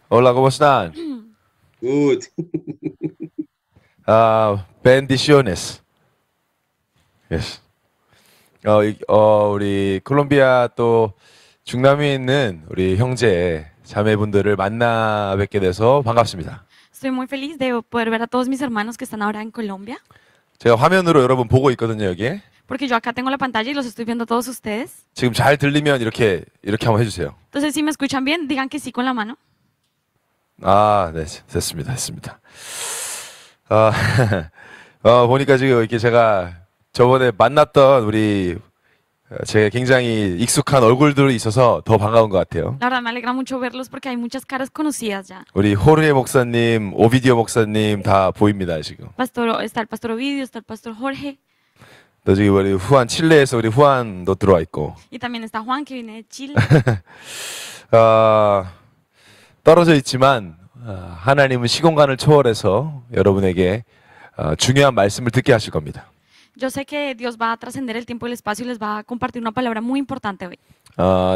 Hola, ¿cómo están? Good. Bendiciones. Yes. 우리 콜롬비아 또 중남미에 있는 우리 형제 자매분들을 만나 뵙게 돼서 반갑습니다. Estoy muy feliz de poder ver a todos mis hermanos que están ahora en Colombia, 제가 화면으로 여러분 보고 있거든요, 여기. porque yo acá tengo la pantalla y los estoy viendo a todos ustedes. 지금 잘 들리면 이렇게 한번 해주세요. Entonces, si me escuchan bien, digan que sí con la mano. 네, 됐습니다. 아, 보니까 지금 이렇게 제가 저번에 만났던 우리 제 굉장히 익숙한 얼굴들이 있어서 더 반가운 것 같아요. La verdad me alegra mucho verlos porque hay muchas caras conocidas ya. 우리 호르헤 목사님, 오비디오 목사님 다 보입니다, 지금. Está el pastor Ovidio, está el pastor Jorge 또 지금 우리 후안 칠레에서 우리 후안도 들어와 있고. y también está Juan que viene de Chile. 어, 떨어져 있지만 하나님은 시공간을 초월해서 여러분에게 중요한 말씀을 듣게 하실 겁니다. Yo sé que Dios va a trascender el tiempo y el espacio y les va a compartir una palabra muy importante hoy.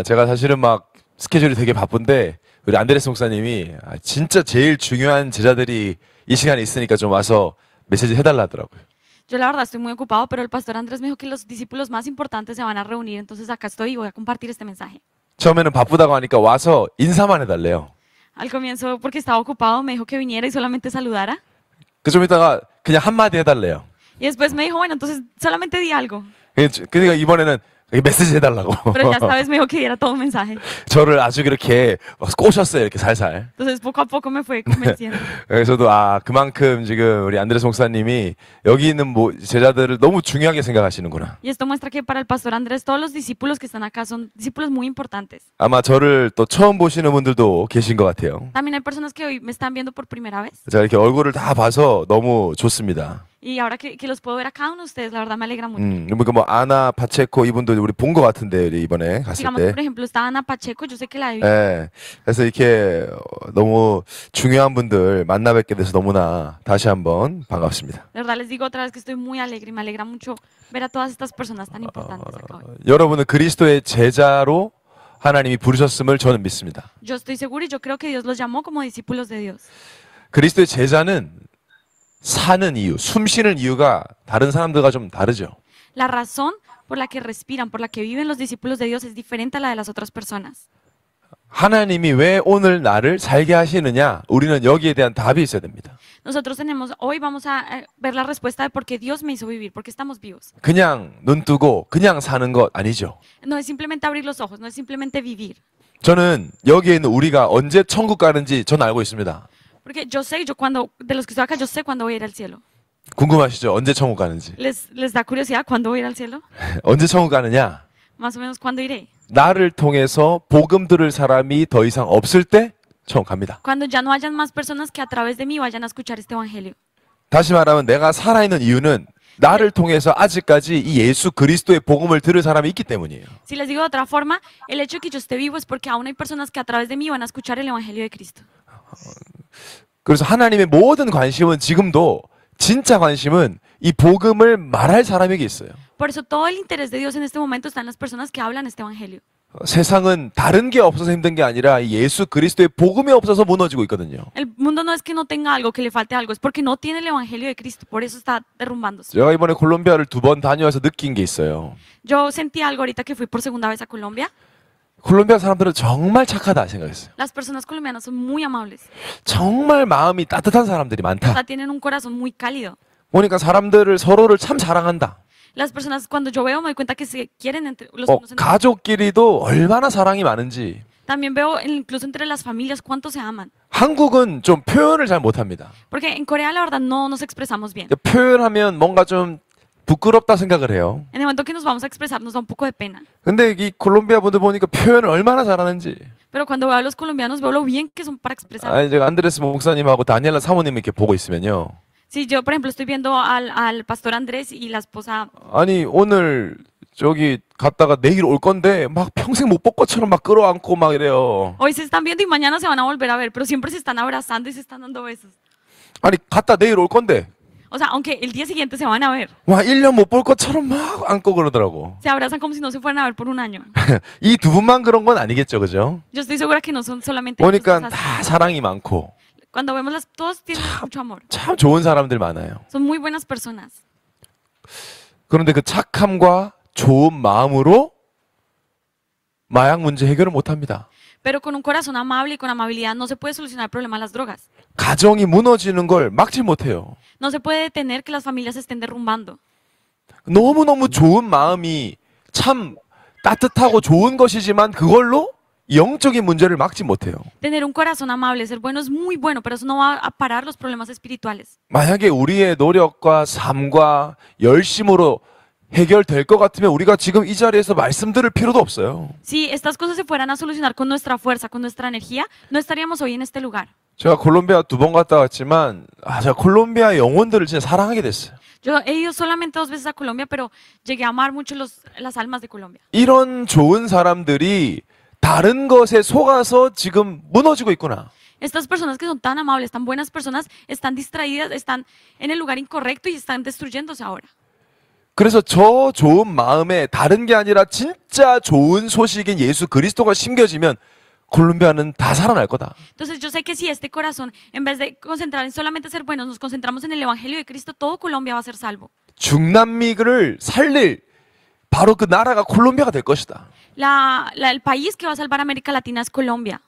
제가 사실은 막 스케줄이 되게 바쁜데 우리 안드레스 목사님이 진짜 제일 중요한 제자들이 이 시간에 있으니까 좀 와서 메시지 해달라 하더라고요. Yo la verdad estoy muy ocupado, pero el pastor Andrés me dijo que los discípulos más importantes se van a reunir, entonces acá estoy y voy a compartir este mensaje. 처음에는 바쁘다고 하니까 와서 인사만 해달래요. Al comienzo, porque estaba ocupado, me dijo que viniera y solamente saludara. 그 좀 이따가 그냥 한마디 해달래요. Y después me dijo, bueno, entonces solamente di algo. 그러니까 이번에는 메시지 해달라고. Pero ya esta vez me dijo que diera todo un mensaje. 저를 아주 그렇게 막 꼬셨어요, 이렇게 살살. Entonces poco a poco me fue convenciendo. 그래서도 그만큼 지금 우리 안드레스 목사님이 여기 있는 제자들을 너무 중요하게 생각하시는구나. Y esto muestra que para el pastor Andrés todos los discípulos que están acá son discípulos muy importantes. 아마 저를 또 처음 보시는 분들도 계신 것 같아요. También hay personas que hoy me están viendo por primera vez. 제가 이렇게 얼굴을 다 봐서 너무 좋습니다. Y ahora que los puedo ver a cada uno de ustedes, la verdad me alegra mucho. 뭐 아나 파체코 이분도 우리 본 것 같은데 이번에 갔을 Digamos, 때. por ejemplo, está Ana Pacheco, yo sé que la he visto. 예. 그래서 이렇게 너무 중요한 분들 만나 뵙게 돼서 너무나 다시 한번 반갑습니다. De verdad les digo otra vez que estoy muy alegre y me alegra mucho ver a todas estas personas tan importantes acá hoy. 여러분은 그리스도의 제자로 하나님이 부르셨음을 저는 믿습니다. Yo estoy seguro y yo creo que Dios los llamó como discípulos de Dios. 그리스도의 제자는 사는 이유, 숨 쉬는 이유가 다른 사람들과 좀 다르죠. La razón por la que respiran, por la que viven los discípulos de Dios es diferente a la de las otras personas. 하나님이 왜 오늘 나를 살게 하시느냐? 우리는 여기에 대한 답이 있어야 됩니다. Nosotros hoy vamos a ver la respuesta de por qué Dios me hizo vivir, por qué estamos vivos. 그냥 눈 뜨고 그냥 사는 것 아니죠. No es simplemente abrir los ojos, no es simplemente vivir. 저는 여기에 있는 우리가 언제 천국 가는지 저는 알고 있습니다. Porque yo sé, de los que estoy acá, yo sé cuándo voy a ir al cielo. 궁금하시죠? 언제 천국 가는지. ¿Les da curiosidad cuándo voy a ir al cielo? 언제 천국 가느냐? Más o menos cuándo iré. 나를 통해서 복음 들을 사람이 더 이상 없을 때 천국 갑니다. Cuando ya no hayan más personas que a través de mí vayan a escuchar este evangelio. 다시 말하면 내가 살아있는 이유는 나를 통해서 아직까지 이 예수 그리스도의 복음을 들을 사람이 있기 때문이에요. Si les digo de otra forma, el hecho de que yo esté vivo es porque aún hay personas que a través de mí van a escuchar el evangelio de Cristo. 그래서 하나님의 모든 관심은 지금도 진짜 관심은 이 복음을 말할 사람에게 있어요. Por eso todo el interés de Dios en este momento está en las personas que hablan este evangelio. 세상은 다른 게 없어서 힘든 게 아니라 이 예수 그리스도의 복음이 없어서 무너지고 있거든요. El mundo no es que no tenga algo, que le falte algo, es porque no tiene el evangelio de Cristo, por eso está derrumbándose. 제가 이번에 콜롬비아를 2번 다녀와서 느낀 게 있어요. Yo sentí algo ahorita que fui por segunda vez a Colombia. 콜롬비아 사람들은 정말 착하다 생각했어요. Las personas colombianas son muy amables. 정말 마음이 따뜻한 사람들이 O 많다. sea, tienen un corazón muy cálido. 보니까 사람들을 서로를 참 사랑한다. Las personas, cuando yo veo, me doy cuenta que se quieren entre los unos entre los otros. 가족끼리도 얼마나 사랑이 많은지. También veo incluso entre las familias cuánto se aman. 한국은 좀 표현을 잘 못합니다. Porque en Corea la verdad no nos expresamos bien. 표현하면 뭔가 좀 부끄럽다 생각을 해요. En el momento que nos vamos a expresar nos da un poco de pena. 근데 이 콜롬비아 분들 보니까 표현을 얼마나 잘하는지. Pero cuando veo a los colombianos veo lo bien que son para expresar. 아니 제가 안드레스 목사님하고 다니엘라 사모님 이렇게 보고 있으면요. Si yo, por ejemplo, estoy viendo al pastor Andrés y la esposa, 아니 오늘 저기 갔다가 내일 올 건데 막 평생 못 볼 것처럼 막 끌어안고 막 이래요. hoy se están viendo y mañana se van a volver a ver, pero siempre se están abrazando y se están dando besos. 아니 갔다 내일 올 건데 O sea, aunque el día siguiente se van a ver, 와, 1년 못 볼 것처럼 막 안고 그러더라고. se abrazan como si no se fueran a ver por un año. 이 두 분만 그런 건 아니겠죠, 그죠? Yo estoy segura que no son solamente ellos 보니까 dos así. 다 사랑이 많고 Cuando vemos todos tienen mucho amor. 참 좋은 사람들 많아요. Son muy buenas personas. 그런데 그 착함과 좋은 마음으로 마약 문제 해결을 못 합니다. Pero con un corazón amable y con amabilidad no se puede solucionar el problema de las drogas. 가정이 무너지는 걸 막지 못해요. No se puede detener que las familias se estén derrumbando. 너무너무 좋은 마음이 참 따뜻하고 좋은 것이지만 그걸로 영적인 문제를 막지 못해요. Tener un corazón amable, ser bueno es muy bueno, pero eso no va a parar los problemas espirituales. 만약에 우리의 노력과 삶과 열심으로 해결될 것 같으면 우리가 지금 이 자리에서 말씀드릴 필요도 없어요. Si estas cosas se fueran a solucionar con nuestra fuerza, con nuestra energía, no estaríamos hoy en este lugar. 제가 콜롬비아 2번 갔다 왔지만 제가 콜롬비아 영혼들을 진짜 사랑하게 됐어요. Yo he ido solamente 2 veces a Colombia, pero llegué a amar mucho las almas de Colombia. 이런 좋은 사람들이 다른 것에 속아서 지금 무너지고 있구나. Estas personas que son tan amables, tan buenas personas, están distraídas, están en el lugar incorrecto y están destruyéndose ahora. 그래서 저 좋은 마음에 다른 게 아니라 진짜 좋은 소식인 예수 그리스도가 심겨지면 콜롬비아는 다 살아날 거다. Entonces yo sé que si este corazón, en vez de concentrar en solamente ser buenos, nos concentramos en el Evangelio de Cristo, todo Colombia va a ser salvo. 중남미를 살릴 바로 그 나라가 콜롬비아가 될 것이다. El país que va a salvar a América Latina es Colombia.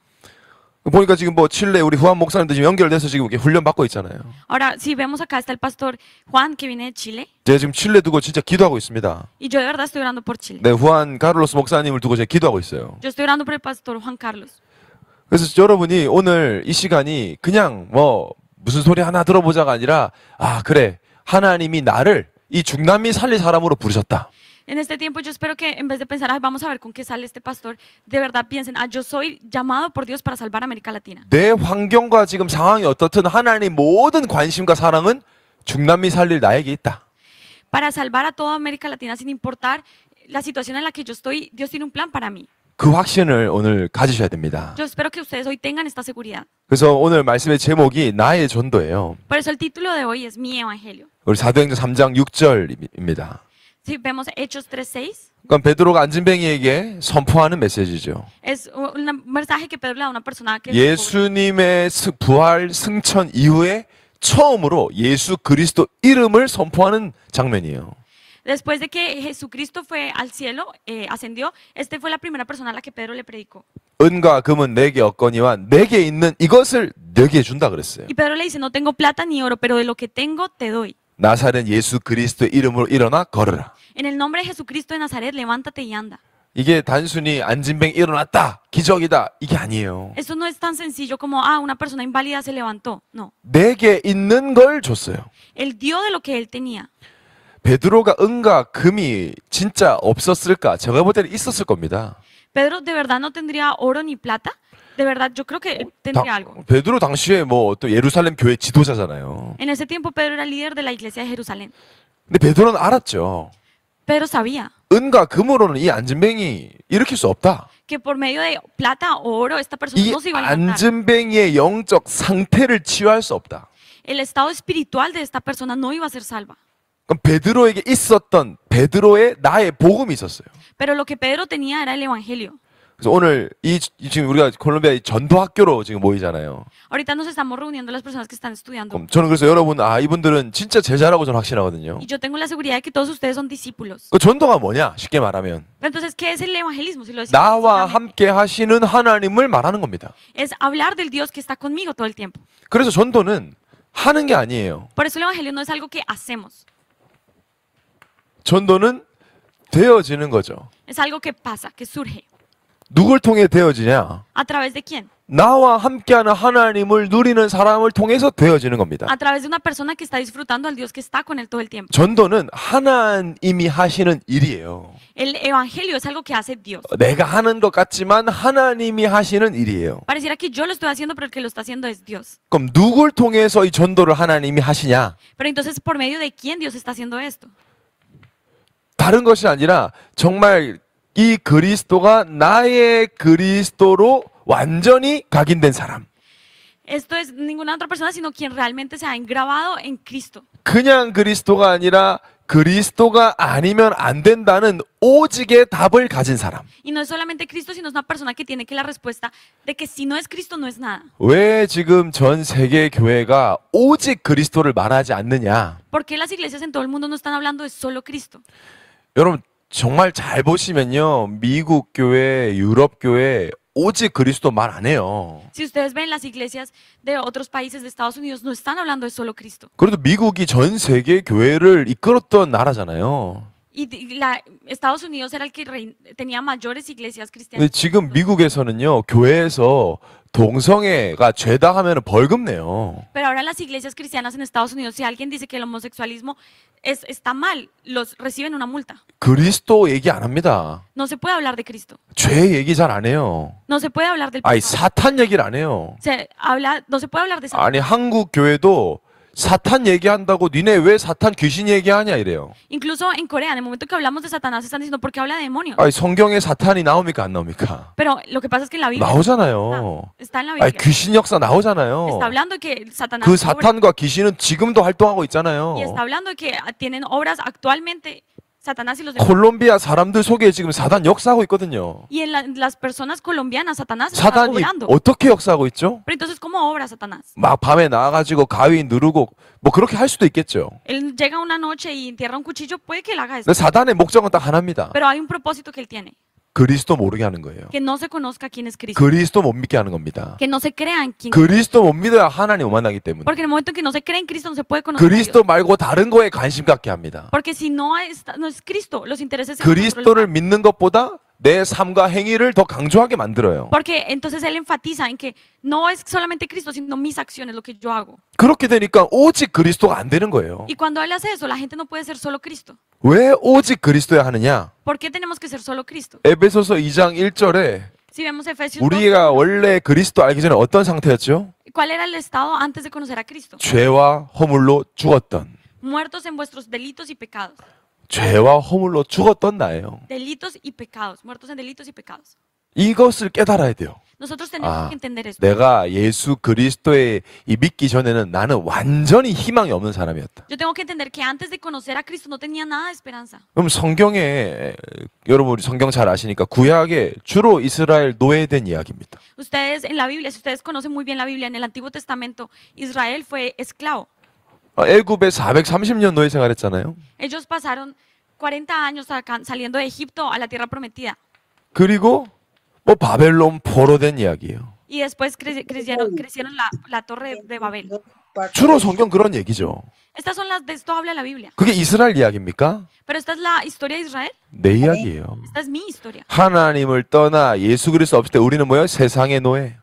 보니까 지금 뭐 칠레 우리 후안 목사님도 지금 연결돼서 지금 이렇게 훈련 받고 있잖아요. Ahora, si vemos acá está el pastor Juan que viene de Chile 제가 지금 칠레 두고 진짜 기도하고 있습니다. y yo de verdad estoy orando por Chile. 네, 후안 카를로스 목사님을 두고 제가 기도하고 있어요. Yo estoy orando por el pastor Juan Carlos. 그래서 여러분이 오늘 이 시간이 그냥 뭐 무슨 소리 하나 들어보자가 아니라 아 그래 하나님이 나를 이 중남미 살릴 사람으로 부르셨다. En este tiempo yo espero que en vez de pensar, "Ay, vamos a ver con qué sale este pastor", de verdad piensen, yo soy llamado por Dios para salvar a América Latina. 내 환경과 지금 상황이 어떻든 하나님 모든 관심과 사랑은 중남미 살릴 나에게 있다. Para salvar a toda América Latina sin importar la situación en la que yo estoy, Dios tiene un plan para mí. 그 확신을 오늘 가지셔야 됩니다. Yo espero que ustedes hoy tengan esta seguridad. 그래서 오늘 말씀의 제목이 나의 전도예요. Por eso el título de hoy es Mi Evangelio. 우리 사도행전 3장 6절입니다. Si vemos Hechos 3:6, 그럼 베드로가 안진뱅이에게 선포하는 메시지죠. es un mensaje que Pedro le da a una persona que 예수님의 부활 승천 이후에 처음으로 예수 그리스도 이름을 선포하는 장면이에요. después de que Jesucristo fue al cielo, ascendió, fue la primera persona a la que Pedro le predicó. 은과 금은 내게 없거니와 내게 있는 이것을 내게 준다 그랬어요. Y Pedro le dice, no tengo plata ni oro, pero de lo que tengo te doy. 나사렛 예수 그리스도의 이름으로 일어나 걸으라. En el nombre de Jesucristo de Nazaret, levántate y anda. 이게 단순히 안진뱅 일어났다, 기적이다 이게 아니에요. Esto no es tan sencillo como, una persona inválida se levantó. No. 내게 있는 걸 줬어요. Él dio de lo que él tenía. 베드로가 은과 금이 진짜 없었을까? 제가 볼 때는 있었을 겁니다. Pedro de verdad no tendría oro ni plata. De verdad, yo creo que él tendría algo. 베드로 당시에 뭐 또 예루살렘 교회 지도자잖아요. En ese tiempo Pedro era líder de la iglesia de Jerusalén. 근데 베드로는 알았죠. Pedro sabía 은과 금으로는 이 안진뱅이 일으킬 수 없다. que por medio de plata o oro esta persona 이 no se iba a levantar. 안진뱅이의 영적 상태를 치유할 수 없다. El estado espiritual de esta persona no iba a ser salva. 그럼 베드로에게 있었던 베드로의 나의 복음이 있었어요. Pero lo que Pedro tenía era el evangelio. 그래서 오늘 지금 우리가 콜롬비아 이 전도 학교로 지금 모이잖아요. Ahorita nos estamos reuniendo las personas que están estudiando. 저는 그래서 여러분 이분들은 진짜 제자라고 저는 확신하거든요. Y yo tengo la seguridad de que todos ustedes son discípulos. 그 전도가 뭐냐? 쉽게 말하면 Pero entonces, ¿qué es el evangelismo? Si lo decimos 나와 sencillamente, 함께 하시는 하나님을 말하는 겁니다. es hablar del Dios que está conmigo todo el tiempo. 그래서 전도는 하는 게 아니에요. Por eso el evangelio no es algo que hacemos, 전도는 되어지는 거죠. es algo que pasa, que surge. 누굴 통해 되어지냐? ¿A través de quién? 나와 함께하는 하나님을 누리는 사람을 통해서 되어지는 겁니다. A través de una persona que está disfrutando al Dios que está con él todo el tiempo. 전도는 하나님이 하시는 일이에요. El evangelio es algo que hace Dios. 내가 하는 것 같지만 하나님이 하시는 일이에요. Pareciera que yo lo estoy haciendo, pero el que lo está haciendo es Dios. 그럼 누굴 통해서 이 전도를 하나님이 하시냐? Pero entonces, ¿por medio de quién Dios está haciendo esto? 다른 것이 아니라 정말 이 그리스도가 나의 그리스도로 완전히 각인된 사람. Esto es ninguna otra persona, sino quien realmente se ha engravado en Cristo. 그냥 그리스도가 아니라 그리스도가 아니면 안 된다는 오직의 답을 가진 사람. Y no es solamente Cristo, sino es una persona que tiene que la respuesta de que si no es Cristo, no es nada. 왜 지금 전 세계 교회가 오직 그리스도를 말하지 않느냐? ¿Por qué las iglesias en todo el mundo no están hablando de solo Cristo? 여러분 정말 잘 보시면요. 미국 교회, 유럽 교회 오직 그리스도 말 안 해요. Si ustedes ven las iglesias de otros países de Estados Unidos, no están hablando de solo Cristo. 그래도 미국이 전 세계 교회를 이끌었던 나라잖아요. Y Estados Unidos era el que tenía mayores iglesias 근데 cristianas. 지금 미국에서는요. 교회에서 동성애가 죄다 하면 벌금 내요. Pero ahora las iglesias cristianas en Estados Unidos, si alguien dice que el homosexualismo está mal, los reciben una multa. 그리스도 얘기 안 합니다. No se puede hablar de Cristo. 죄 얘기 잘 안 해요. No se puede hablar del 아니 pecado. 사탄 얘기를 안 해요. No se puede hablar de Satanás. 아니 한국 교회도 사탄 얘기한다고 니네 왜 사탄 귀신 얘기하냐 이래요. Incluso en Corea, en el momento que hablamos de Satanás, están diciendo, ¿por qué habla de demonios? 아니 성경에 사탄이 나옵니까 안 나옵니까? Pero lo que pasa es que la Biblia 나오잖아요. está en la 아니 Biblia. 귀신 역사 나오잖아요. Está hablando de que Satanás 그 obra, 사탄과 귀신은 지금도 활동하고 있잖아요. y está hablando de que tienen obras actualmente, Satanás y los demonios. 콜롬비아 사람들 속에 지금 사단 역사하고 있거든요. Y en las personas colombianas, Satanás está 사단이 obrando. 어떻게 역사하고 있죠? Pero entonces, ¿cómo obra Satanás? 막 밤에 나와가지고 가위 누르고 뭐 그렇게 할 수도 있겠죠. Él llega una noche y entierra un cuchillo, puede que él haga eso. 근데 사단의 목적은 딱 하나입니다. Pero hay un propósito que él tiene, 그리스도 모르게 하는 거예요. que no se conozca quién es Cristo, 그리스도 못 믿게 하는 겁니다. que no se crea en quién. 그리스도 못 믿어야 하나님 못 만나기 때문에. Porque en el momento en que no se cree en Cristo, no se puede conocer a Dios. 그리스도 말고 다른 거에 관심 갖게 합니다. Porque si no es Cristo, los intereses en otro 그리스도를 lugar. 믿는 것보다 내 삶과 행위를 더 강조하게 만들어요. Porque entonces él enfatiza en que no es solamente Cristo, sino mis acciones, lo que yo hago. 그렇게 되니까 오직 그리스도가 안 되는 거예요. Y cuando él hace eso, la gente no puede ser solo Cristo. 왜 오직 그리스도야 하느냐? ¿Por qué tenemos que ser solo Cristo? 에베소서 2장 1절에 Si vemos Efesios 2, 우리가 원래 그리스도 알기 전에 어떤 상태였죠? ¿cuál era el estado antes de conocer a Cristo? 죄와 허물로 죽었던, Muertos en vuestros delitos y pecados. 죄와 허물로 죽었던 나예요. Delitos y pecados. Muertos en delitos y pecados. 이것을 깨달아야 돼요. Nosotros tenemos 아, que entender esto. 내가 예수 그리스도에 이 믿기 전에는 나는 완전히 희망이 없는 사람이었다. Yo tengo que entender que antes de conocer a Cristo no tenía nada de esperanza. 그럼 성경에 여러분 우리 성경 잘 아시니까 구약에 주로 이스라엘 노예된 이야기입니다. Ustedes en la Biblia, si ustedes conocen muy bien la Biblia, en el Antiguo Testamento, Israel fue esclavo. 애굽에 430년 노예 생활했잖아요. Ellos pasaron 40 años saliendo de Egipto a la tierra prometida. 그리고 뭐 바벨론 포로된 이야기예요. Y después crecieron la torre de Babel. 주로 성경 그런 얘기죠. Estas son de esto habla la Biblia. 그게 이스라엘 이야기입니까? Pero esta es la historia de Israel. 내 이야기예요. Esta es mi historia. 하나님을 떠나 예수 그리스도 없을 때 우리는 뭐예요? 세상의 노예.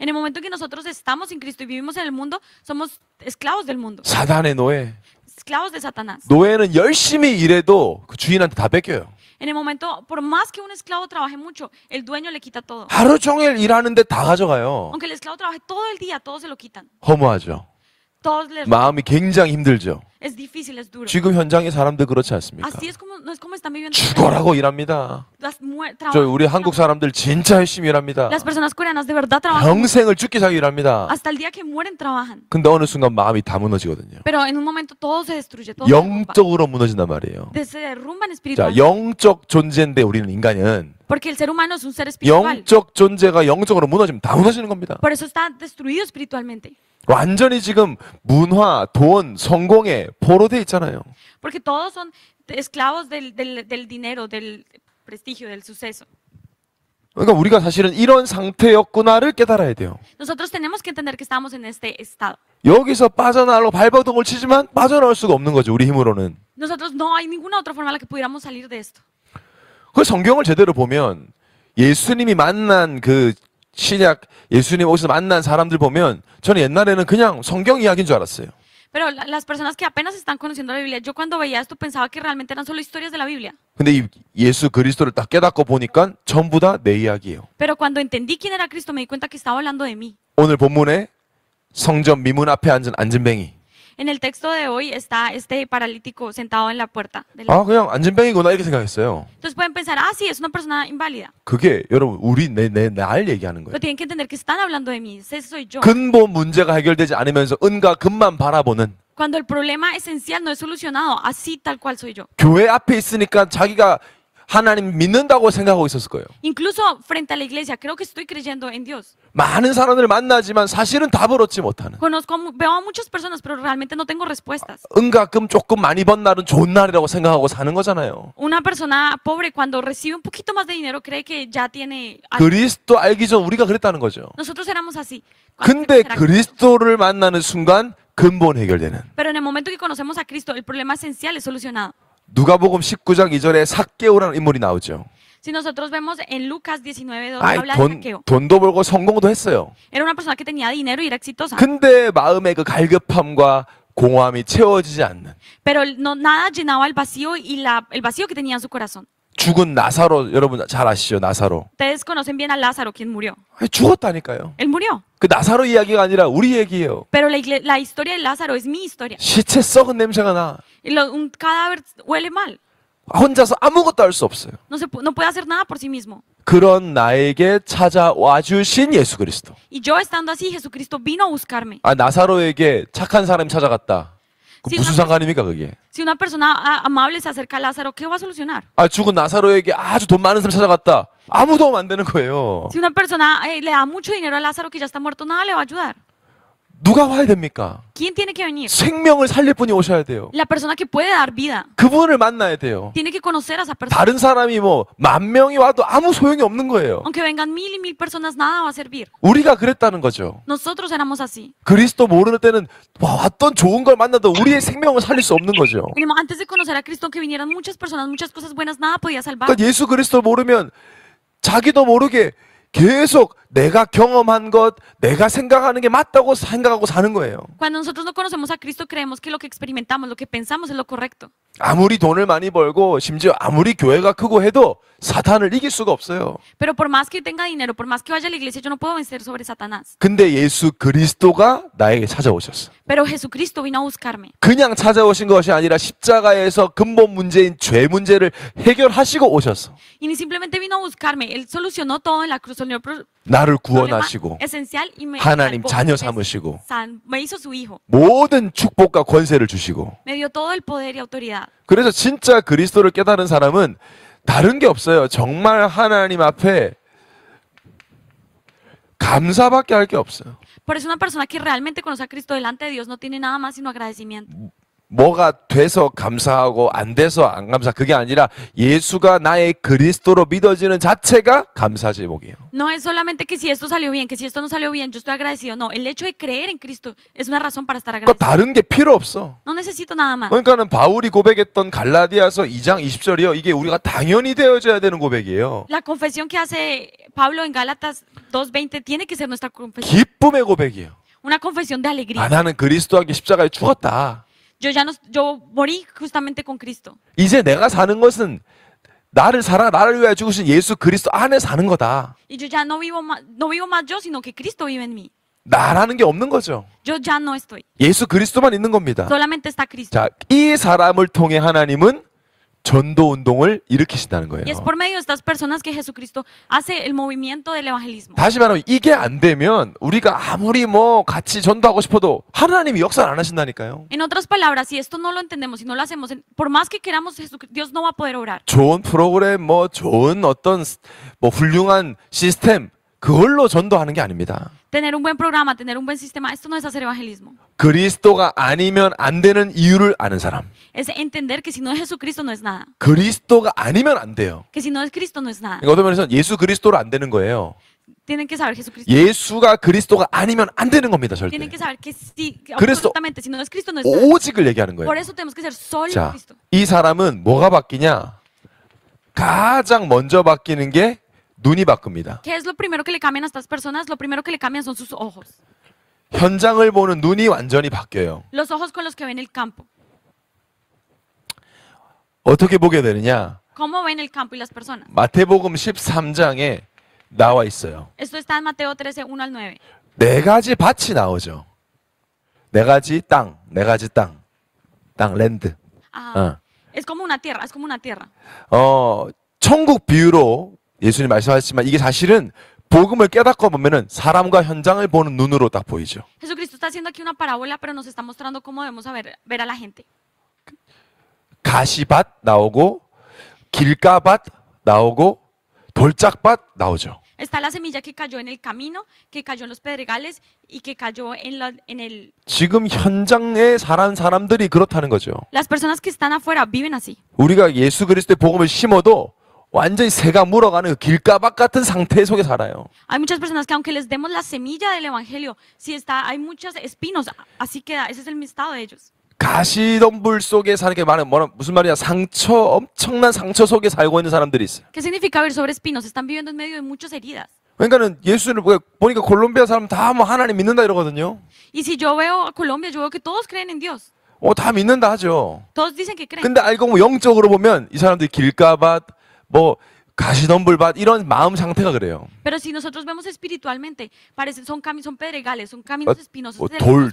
En el momento en que nosotros estamos en Cristo y vivimos en el mundo, somos esclavos del mundo, 사단의 노예. esclavos de Satanás. 노예는 열심히 일해도 그 주인한테 다 뺏겨요. En el momento, por más que un esclavo trabaje mucho, el dueño le quita todo. 하루 종일 일하는데 다 가져가요. Aunque el esclavo trabaje todo el día, todos se lo quitan. 허무하죠. Todos les 마음이 굉장히 힘들죠. es difícil, es duro. 지금 현장의 사람들 그렇지 않습니까? Así es como no es como están viviendo. 죽어라고 일합니다. 저 우리 한국 사람들 진짜 열심히 일합니다. Las personas coreanas de verdad trabajan 평생을 죽기 살기 일합니다. hasta el día que mueren trabajan. 근데 어느 순간 마음이 다 무너지거든요. Pero en un momento todo se destruye, todo se derrumba. 영적으로 무너진단 말이에요. Se derrumban 자, espiritual. 영적 존재인데 우리는 인간은 Porque el ser humano es un ser espiritual. 영적 존재가 영적으로 무너지면 다 무너지는 겁니다. Por eso está destruido espiritualmente. 완전히 지금 문화, 돈, 성공에 포로돼 있잖아요. Porque todos son esclavos del dinero, del prestigio, del suceso. 그러니까 우리가 사실은 이런 상태였구나를 깨달아야 돼요. Nosotros tenemos que entender que estamos en este estado. 여기서 빠져나가려고 발버둥을 치지만 빠져나올 수가 없는 거죠. 우리 힘으로는. Nosotros no hay ninguna otra forma en la que pudiéramos salir de esto. 그 성경을 제대로 보면 예수님이 만난 그 신약 예수님 오셔서 만난 사람들 보면 저는 옛날에는 그냥 성경 이야기인 줄 알았어요. Pero las personas que apenas están conociendo la Biblia, yo cuando veía esto pensaba que realmente eran solo historias de la Biblia. 근데 이 예수 그리스도를 딱 깨닫고 보니까 전부 다 내 이야기예요. Pero cuando entendí quién era Cristo me di cuenta que estaba hablando de mí. 오늘 본문에 성전 미문 앞에 앉은 안진뱅이. En el texto de hoy está este paralítico sentado en la puerta. 아, 그냥 안진병이구나 이렇게 생각했어요. Entonces pueden pensar, ah, sí, es una persona inválida. 그게 여러분 우리 날 얘기하는 거예요. Pero tienen que entender que están hablando de mí. Ese soy yo. 근본 문제가 해결되지 않으면서 은과 금만 바라보는 Cuando el problema esencial no es solucionado, así tal cual soy yo. 교회 앞에 있으니까 자기가 하나님 믿는다고 생각하고 있었을 거예요. Incluso frente a la iglesia, creo que estoy creyendo en Dios. 많은 사람들을 만나지만 사실은 답을 얻지 못하는. Veo a muchas personas, pero realmente no tengo respuestas. 은과 금 조금 많이 번 날은 좋은 날이라고 생각하고 사는 거잖아요. Una persona pobre cuando recibe un poquito más de dinero cree que ya tiene algo. 그리스도 알기 전 우리가 그랬다는 거죠. Nosotros éramos así. Cuando 근데 era- 그리스도를 만나는 순간 근본 해결되는. Pero en el momento que conocemos a Cristo, el problema esencial es solucionado. 누가복음 19장 2절에 삭개오라는 인물이 나오죠. Si nosotros vemos en Lucas 19:2 아이, habla de Saqueo. 돈도 벌고 성공도 했어요. Era una persona que tenía dinero y era exitosa. 근데 마음의 그 갈급함과 공허함이 채워지지 않는 Pero nada llenaba el vacío y el vacío que tenía en su corazón. 죽은 나사로 여러분 잘 아시죠? 나사로. Ustedes conocen bien a Lázaro, quien murió. 아니, 죽었다니까요. Él murió. 그 나사로 이야기가 아니라 우리 얘기예요. Pero la historia de Lázaro es mi historia. 시체 썩은 냄새가 나. Y un cadáver huele mal. 혼자서 아무것도 할 수 없어요. No puede hacer nada por sí mismo. 그런 나에게 찾아와 주신 예수 그리스도. Y yo estando así, Jesucristo vino a buscarme. 아, 나사로에게 착한 사람이 찾아갔다. 그 무슨 상관입니까 그게? Si una persona amable se acerca a Lázaro, ¿qué va a solucionar? 아, 죽은 나사로에게 아주 돈 많은 사람 찾아갔다. 아무 도움 안 되는 거예요. Si una persona le da mucho dinero a Lázaro que ya está muerto, nada le va a ayudar. 누가 와야 됩니까? ¿Quién tiene que venir? 생명을 살릴 분이 오셔야 돼요. La persona que puede dar vida. 그분을 만나야 돼요. Tiene que conocer a esa persona. 다른 사람이 뭐 10,000명이 와도 아무 소용이 없는 거예요. Aunque vengan 1000 personas, nada va a servir. 우리가 그랬다는 거죠. Nosotros éramos así. 그리스도 모르는 때는 왔던 좋은 걸 만나도 우리의 생명을 살릴 수 없는 거죠. Antes de conocer a Cristo, aunque vinieran muchas personas, muchas cosas buenas, nada podía salvar. 그러니까 예수 그리스도 모르면 자기도 모르게 계속 내가 경험한 것, 내가 생각하는 게 맞다고 생각하고 사는 거예요. Cuando nosotros no conocemos a Cristo, creemos que lo que experimentamos, lo que pensamos es lo correcto. 아무리 돈을 많이 벌고 심지어 아무리 교회가 크고 해도 사탄을 이길 수가 없어요. Pero por más que tenga dinero, por más que vaya a la iglesia, yo no puedo vencer sobre Satanás. 근데 예수 그리스도가 나에게 찾아오셨어. Pero Jesucristo vino a buscarme. 그냥 찾아오신 것이 아니라 십자가에서 근본 문제인 죄 문제를 해결하시고 오셨어. Y ni simplemente vino a buscarme. Él solucionó todo en la cruz. Solucionó el 나를 problema 구원하시고 esencial y me 하나님 salvó. 자녀 삼으시고 Me hizo su hijo. 모든 축복과 권세를 주시고. Me dio todo el poder y autoridad. 그래서 진짜 그리스도를 깨달은 사람은 다른 게 없어요. 정말 하나님 앞에 감사밖에 할 게 없어요. Por eso una persona que realmente conoce a Cristo delante de Dios no tiene nada más sino agradecimiento. 뭐가 돼서 감사하고 안 돼서 안 감사 그게 아니라 예수가 나의 그리스도로 믿어지는 자체가 감사 제목이에요. No es solamente que si esto salió bien, que si esto no salió bien, yo estoy agradecido. No, el hecho de creer en Cristo es una razón para estar 그러니까 agradecido. 다른 게 필요 없어. No necesito nada más. 그러니까는 바울이 고백했던 갈라디아서 2장 20절이요. 이게 우리가 당연히 되어져야 되는 고백이에요. La confesión que hace Pablo en Gálatas 2:20 tiene que ser nuestra confesión. 기쁨의 고백이에요. Una confesión de alegría. 아, 나는 그리스도에게 십자가에 죽었다. Yo morí justamente con Cristo. 이제 내가 사는 것은 나를 위하여 죽으신 예수 그리스도 안에 사는 거다. Y yo ya no vivo más yo, sino que Cristo vive en mí. 나라는 게 없는 거죠. Yo ya no estoy. 예수 그리스도만 있는 겁니다. Solamente está Cristo. 자, 이 사람을 통해 하나님은 전도 운동을 일으키신다는 거예요. Y es por medio de estas personas que Jesucristo hace el movimiento del evangelismo. 다시 말하면 이게 안 되면 우리가 아무리 뭐 같이 전도하고 싶어도 하나님이 역사를 안 하신다니까요. En otras palabras, si esto no lo entendemos, si no lo hacemos, por más que queramos, Dios no va a poder obrar. 좋은 프로그램, 뭐 좋은 어떤 뭐 훌륭한 시스템 그걸로 전도하는 게 아닙니다. Tener un buen programa, tener un buen sistema, esto no es hacer evangelismo. 그리스도가 아니면 안 되는 이유를 아는 사람. Es entender que si no es Jesucristo no es nada. 그리스도가 아니면 안 돼요. Que si no es Cristo no es nada. 그러니까 어떤 면에서는 예수 그리스도로 안 되는 거예요. Tienen que saber Jesucristo. 예수가 그리스도가 아니면 안 되는 겁니다, 절대. Tienen que saber que sí, que 그래서 absolutamente, si no es Cristo no es nada. 오직을 얘기하는 거예요. Por eso tenemos que ser solo 자, Cristo. 이 사람은 뭐가 바뀌냐? 가장 먼저 바뀌는 게 눈이 바뀝니다. ¿Qué es lo primero que le cambian a estas personas? Lo primero que le cambian son sus ojos. 현장을 보는 눈이 완전히 바뀌어요. Los ojos con los que ven el campo. 어떻게 보게 되느냐? ¿Cómo ven el campo y las personas? 마태복음 13장에 나와 있어요. Esto está en Mateo 13, 1 al 9. 네 가지 밭이 나오죠. 네 가지 땅, 네 가지 땅, 랜드. Ah, es como una tierra, es como una tierra. 천국 비유로 예수님 말씀하셨지만 이게 사실은 복음을 깨닫고 보면은 사람과 현장을 보는 눈으로 딱 보이죠. Jesucristo está haciendo aquí una parábola, pero nos está mostrando cómo debemos ver a la gente. 가시밭 나오고 길가밭 나오고 돌짝밭 나오죠. Está la semilla que cayó en el camino, que cayó en los pedregales y que cayó en el... 지금 현장에 살아는 사람들이 그렇다는 거죠. Las personas que están afuera viven así. 우리가 예수 그리스도의 복음을 심어도 완전히 새가 물어가는 그 길가밭 같은 상태 속에 살아요. Hay muchas personas que aunque les demos la semilla del evangelio, hay muchos espinos, así queda, ese es el estado de ellos. 가시덤불 속에 사는 게 무슨 말이야? 엄청난 상처 속에 살고 있는 사람들이 있어요. ¿Qué significa vivir sobre espinos? Están viviendo en medio de muchas heridas. 그러니까는 예수를 보니까 콜롬비아 사람 다 뭐 하나님 믿는다 이러거든요. Y si yo veo a Colombia, yo veo que todos creen en Dios. 다 믿는다 하죠. Todos dicen que creen. 근데 알고 보면 영적으로 보면 이 사람들이 길가밭, 뭐 가시덤불밭 이런 마음 상태가 그래요. Pero si nosotros vemos espiritualmente, son pedregales, son caminos espinosos.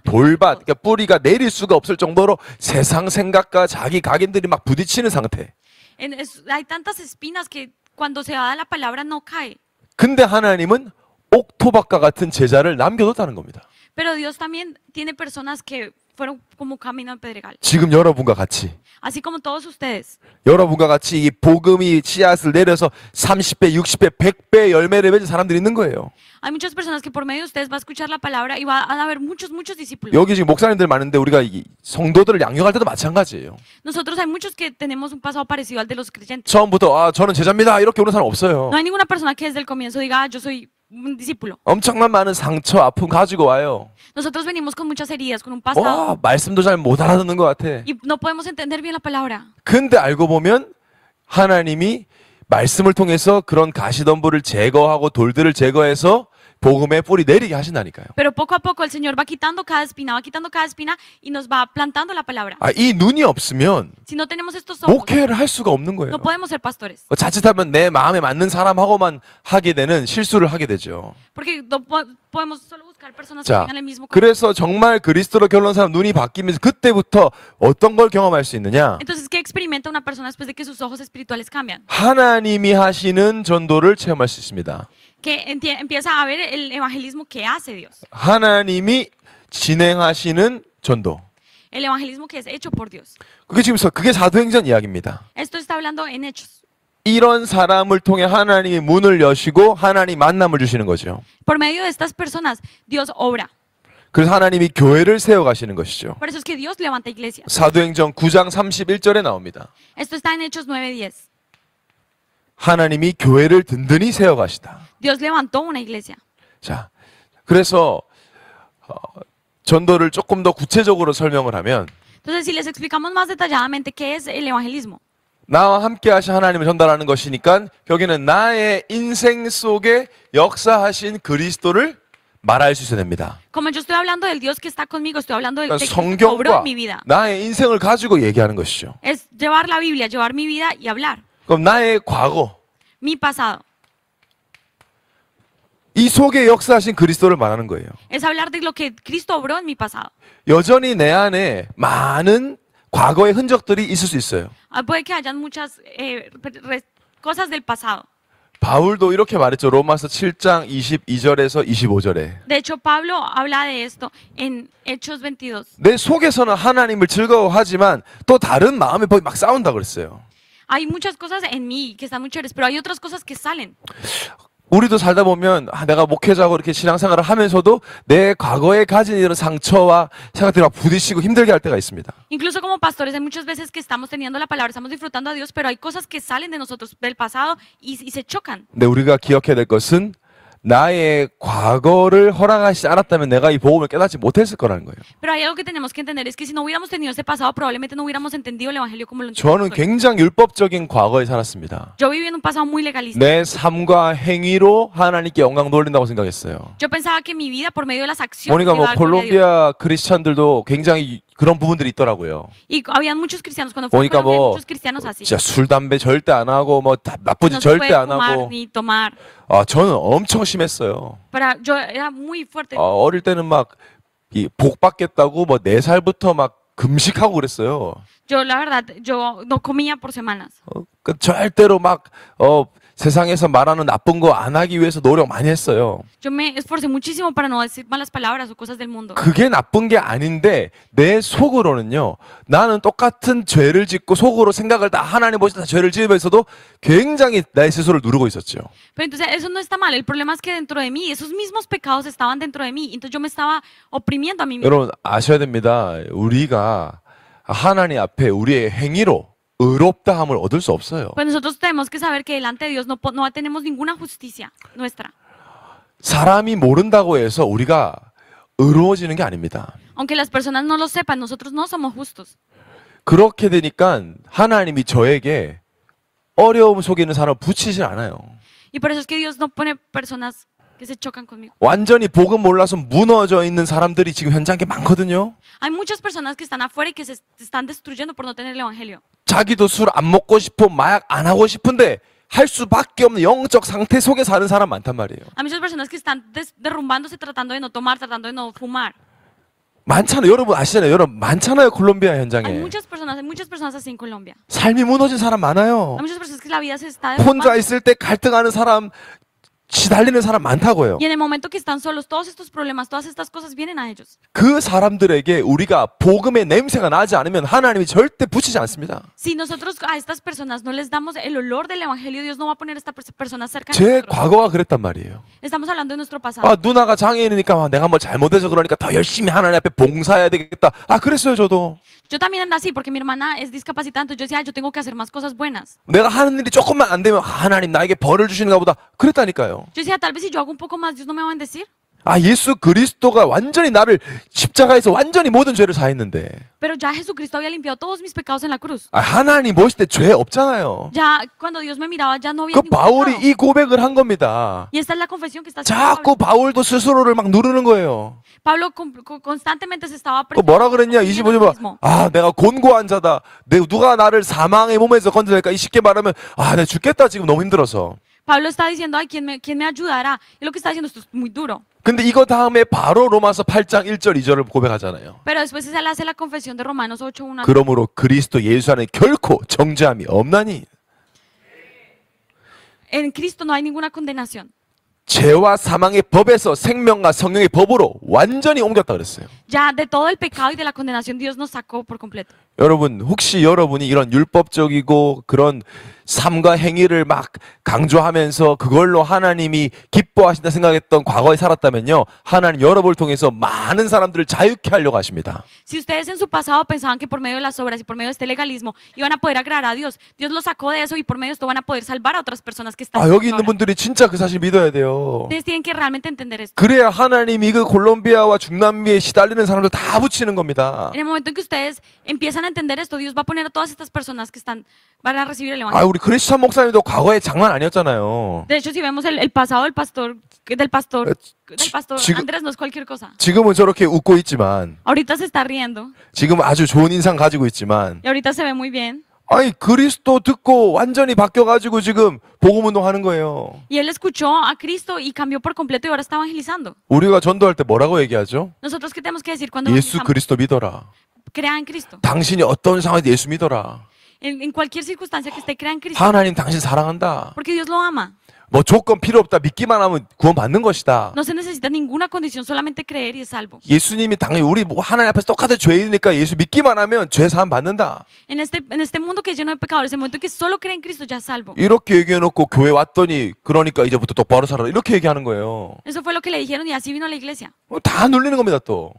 돌밭, 그러니까 뿌리가 내릴 수가 없을 정도로 세상 생각과 자기 각인들이 막 부딪히는 상태. Hay tantas espinas que cuando se va la palabra no cae. 근데 하나님은 옥토밭과 같은 제자를 남겨뒀다는 겁니다. Pero Dios también tiene personas que fueron como camino en pedregal. 지금 여러분과 같이. Así como todos ustedes. 여러분과 같이 이 복음이 씨앗을 내려서 30배, 60배, 100배 열매를 맺은 사람들이 있는 거예요. Hay muchas personas que por medio de ustedes va a escuchar la palabra y van a haber muchos discípulos. 여기 지금 목사님들 많은데 우리가 이 성도들을 양육할 때도 마찬가지예요. Nosotros hay muchos que tenemos un pasado parecido al de los creyentes. 처음부터 저는 제자입니다 이렇게 오는 사람 없어요. No hay ninguna persona que desde el comienzo diga, yo soy un discípulo. 엄청난 많은 상처, 아픔 가지고 와요. Nosotros venimos con muchas heridas, con un pasado. 말씀도 잘 못 알아듣는 것 같아. Y no podemos entender bien la palabra. 근데 알고 보면 하나님이 말씀을 통해서 그런 가시덤불을 제거하고 돌들을 제거해서 복음의 뿌리 내리게 하신다니까요. Pero poco a poco el Señor va quitando cada espina y nos va plantando la palabra. 이 눈이 없으면 Si no tenemos estos ojos, 목회를 할 수가 없는 거예요. no podemos ser pastores. 자칫하면 내 마음에 맞는 사람하고만 하게 되는 실수를 하게 되죠. Porque no podemos solo buscar personas que 자, tengan el mismo corazón. 그래서 정말 그리스도로 결론한 사람 눈이 바뀌면서 그때부터 어떤 걸 경험할 수 있느냐? Entonces, ¿qué experimenta una persona después de que sus ojos espirituales cambian? 하나님이 하시는 전도를 체험할 수 있습니다. Que empieza a ver el evangelismo que hace Dios. 하나님이 진행하시는 전도. El evangelismo que es hecho por Dios. 그게 사도행전 이야기입니다. Esto está hablando en Hechos. 이런 사람을 통해 하나님이 문을 여시고 하나님 만남을 주시는 거죠. Por medio de estas personas, Dios obra. 그래서 하나님이 교회를 세워 가시는 것이죠. Por eso es que Dios levanta iglesias. 사도행전 9장 31절에 나옵니다. Esto está en Hechos 9:10. 하나님이 교회를 든든히 세워 가시다. Dios levantó una iglesia. 자, 그래서 전도를 조금 더 구체적으로 설명을 하면 Entonces, si les explicamos más detalladamente qué es el evangelismo, 나와 함께 하신 하나님을 전달하는 것이니까 여기는 나의 인생 속에 역사하신 그리스도를 말할 수 있어야 됩니다. como yo estoy hablando del Dios que está conmigo, estoy hablando del 그러니까 Cristo que obró 성경과 en mi vida. 나의 인생을 가지고 얘기하는 것이죠. Es llevar la Biblia, llevar mi vida y hablar. 그럼 나의 과거, Mi pasado. 이 속에 역사하신 그리스도를 말하는 거예요. Es hablar de lo que Cristo obró en mi pasado. 여전히 내 안에 많은 과거의 흔적들이 있을 수 있어요. Puede que hayan muchas cosas del pasado. 바울도 이렇게 말했죠. 로마서 7장 22절에서 25절에. De hecho, Pablo habla de esto en Hechos 22. 내 속에서는 하나님을 즐거워하지만 또 다른 마음이 막 싸운다 그랬어요. Hay muchas cosas en mí que están muy chéveres, pero hay otras cosas que salen. 우리도 살다 보면 내가 목회자고 이렇게 신앙생활을 하면서도 내 과거에 가진 이런 상처와 생각들이 막 부딪히고 힘들게 할 때가 있습니다. Incluso como pastores hay muchas veces que estamos teniendo la palabra, estamos disfrutando a Dios, pero hay cosas que salen de nosotros del pasado y se chocan. 근데 우리가 기억해야 될 것은 나의 과거를 허락하시지 않았다면 내가 이 복음을 깨닫지 못했을 거라는 거예요. Pero hay algo que tenemos que entender, es que si no hubiéramos tenido ese pasado, probablemente no hubiéramos entendido el evangelio como lo 저는 entendemos. 굉장히 율법적인 과거에 살았습니다. Yo viví en un pasado muy legalista. 내 삶과 행위로 하나님께 영광 돌린다고 생각했어요. Yo pensaba que mi vida por medio de las acciones 보니까 iba 뭐 a dar gloria a Dios. 콜롬비아 크리스찬들도 굉장히 그런 부분들이 있더라고요. Y habían muchos cristianos cuando fui a 보니까 Colombia, 뭐 muchos cristianos así. 진짜 술 담배 절대 안 하고 뭐 나쁜 No 짓 se puede 절대 안 fumar 하고 ni tomar. 저는 엄청 심했어요. Pero yo era muy fuerte. 어릴 때는 막 이 복 받겠다고 뭐 4살부터 막 금식하고 그랬어요. Yo, la verdad, yo no comía por semanas. 그 절대로 막 세상에서 말하는 나쁜 거 안 하기 위해서 노력 많이 했어요. Yo me esforcé muchísimo para no decir malas palabras o cosas del mundo. 그게 나쁜 게 아닌데 내 속으로는요. 나는 똑같은 죄를 짓고 속으로 생각을 다 하나님 보시다 죄를 지으면서도 굉장히 나의 스스로를 누르고 있었죠. Pero entonces eso no está mal. El problema es que dentro de mí, esos mismos pecados estaban dentro de mí. Entonces yo me estaba oprimiendo a mí mismo. 여러분 아셔야 됩니다. 우리가 하나님 앞에 우리의 행위로 의롭다함을 얻을 수 없어요. Pues nosotros tenemos que saber que delante de Dios no tenemos ninguna justicia nuestra. 사람이 모른다고 해서 우리가 의로워지는 게 아닙니다. Aunque las personas no lo sepan, nosotros no somos justos. 그렇게 되니까 하나님이 저에게 어려움 속에 있는 사람을 붙이질 않아요. Y por eso es que Dios no pone personas que se chocan conmigo. 완전히 복음 몰라서 무너져 있는 사람들이 지금 현장에 많거든요. Hay muchas personas que están afuera y que se están destruyendo por no tener el evangelio. 자기도 술 안 먹고 싶어, 마약 안 하고 싶은데 할 수밖에 없는 영적 상태 속에 사는 사람 많단 말이에요. Hay muchas personas que están derrumbándose tratando de no tomar, tratando de no fumar. 많잖아요. 여러분 아시잖아요. 여러분 많잖아요. 콜롬비아 Hay 현장에. muchas personas así en Colombia. 삶이 무너진 사람 많아요. Hay muchas personas que la vida se está 혼자 derrumbando. 있을 때 갈등하는 사람, 시달리는 사람 많다고요. Y en el momento que están solos, todos estos problemas, todas estas cosas vienen a ellos. 그 사람들에게 우리가 복음의 냄새가 나지 않으면 하나님이 절대 붙이지 않습니다. Si nosotros a estas personas no les damos el olor del evangelio, Dios no va a poner a esta persona cerca de 제 nosotros. 과거가 그랬단 말이에요. Estamos hablando de nuestro pasado. 아, 누나가 장애인이니까 내가 뭐 잘못해서 그러니까 더 열심히 하나님 앞에 봉사해야 되겠다. 아, 그랬어요, 저도. Yo también ando así porque mi hermana es discapacitada, entonces yo decía, yo tengo que hacer más cosas buenas. 내가 하는 일이 조금만 안 되면 하나님 나에게 벌을 주시는가 보다. 그랬다니까요. Yo decía, tal vez si yo hago un poco más, Dios no me va a bendecir. 아, 예수 그리스도가 완전히 나를 십자가에서 완전히 모든 죄를 사했는데. Pero ya Jesucristo había limpiado todos mis pecados en la cruz. 아, 하나님 보실 때 죄 없잖아요. Ya cuando Dios me miraba, ya no había 그 ningún 바울이 pecado. 이 고백을 한 겁니다. Y esta es la confesión que está haciendo 자꾸 Pablo. 바울도 스스로를 막 누르는 거예요. Pablo constantemente se estaba 그 뭐라 그랬냐? oprimiendo a sí 25절 봐. mismo. 아, 내가 곤고한 자다. 누가 나를 사망의 몸에서 건져낼까? 이 쉽게 말하면 아, 내가 죽겠다. 지금 너무 힘들어서. Pablo está diciendo, ay, ¿quién me ayudará? Y lo que está diciendo esto es muy duro. 근데 이거 다음에 바로 로마서 8장 1절 2절을 고백하잖아요. Pero después él hace la confesión de Romanos 8:1. 그러므로 그리스도 예수 안에 결코 정죄함이 없나니 En Cristo no hay ninguna condenación. 죄와 사망의 법에서 생명과 성령의 법으로 완전히 옮겼다 그랬어요. Ya de todo el pecado y de la condenación Dios nos sacó por completo. 여러분 혹시 여러분이 이런 율법적이고 그런 삶과 행위를 막 강조하면서 그걸로 하나님이 기뻐하신다 생각했던 과거에 살았다면요. 하나님 여러분을 통해서 많은 사람들을 자유케 하려고 하십니다. Si ustedes en su pasado pensaban que por medio de las obras y por medio de este legalismo iban a poder agradar a Dios, Dios los sacó de eso y por medio de esto van a poder salvar a otras personas que están 아, 여기 ahora. 있는 분들이 진짜 그 사실 믿어야 돼요. Ustedes tienen que realmente entender esto. 그래야 하나님이 그 콜롬비아와 중남미에 시달리는 사람들 다 붙이는 겁니다. En el momento en que ustedes empiezan a entender esto, Dios va a poner a todas estas personas que van a recibir el 아, evangelio. 우리 크리스찬 목사님도 과거에 장난 아니었잖아요. De hecho, si vemos el pasado del pastor 지금- Andrés, no es cualquier cosa. 지금은 저렇게 웃고 있지만, Ahorita se está riendo 지금 아주 좋은 인상 가지고 있지만, y ahorita se ve muy bien. 아니 그리스도 듣고 완전히 바뀌어가지고 지금 복음운동 하는 거예요. Y él escuchó a Cristo y cambió por completo y ahora está evangelizando. 우리가 전도할 때 뭐라고 얘기하죠? Nosotros, ¿qué tenemos que decir cuando 예수 evangelizamos? 그리스도 믿어라. Crea en Cristo. 당신이 어떤 상황에도 예수 믿어라. En cualquier circunstancia que esté, crea en Cristo. 하나님 당신 사랑한다. Porque Dios lo ama. 뭐 조건 필요 없다. 믿기만 하면 구원받는 것이다. No se necesita ninguna condición, solamente creer y es salvo. 예수님이 당연히 우리 뭐 하나님 앞에서 똑같은 죄인이니까 예수 믿기만 하면 죄 사함 받는다. En este mundo que es lleno de pecadores, en el momento que solo cree en Cristo ya es salvo. 이렇게 얘기해놓고 교회 왔더니 그러니까 이제부터 똑바로 살아라. 이렇게 얘기하는 거예요. Eso fue lo que le dijeron y así vino a la iglesia. 다 눌리는 겁니다 또.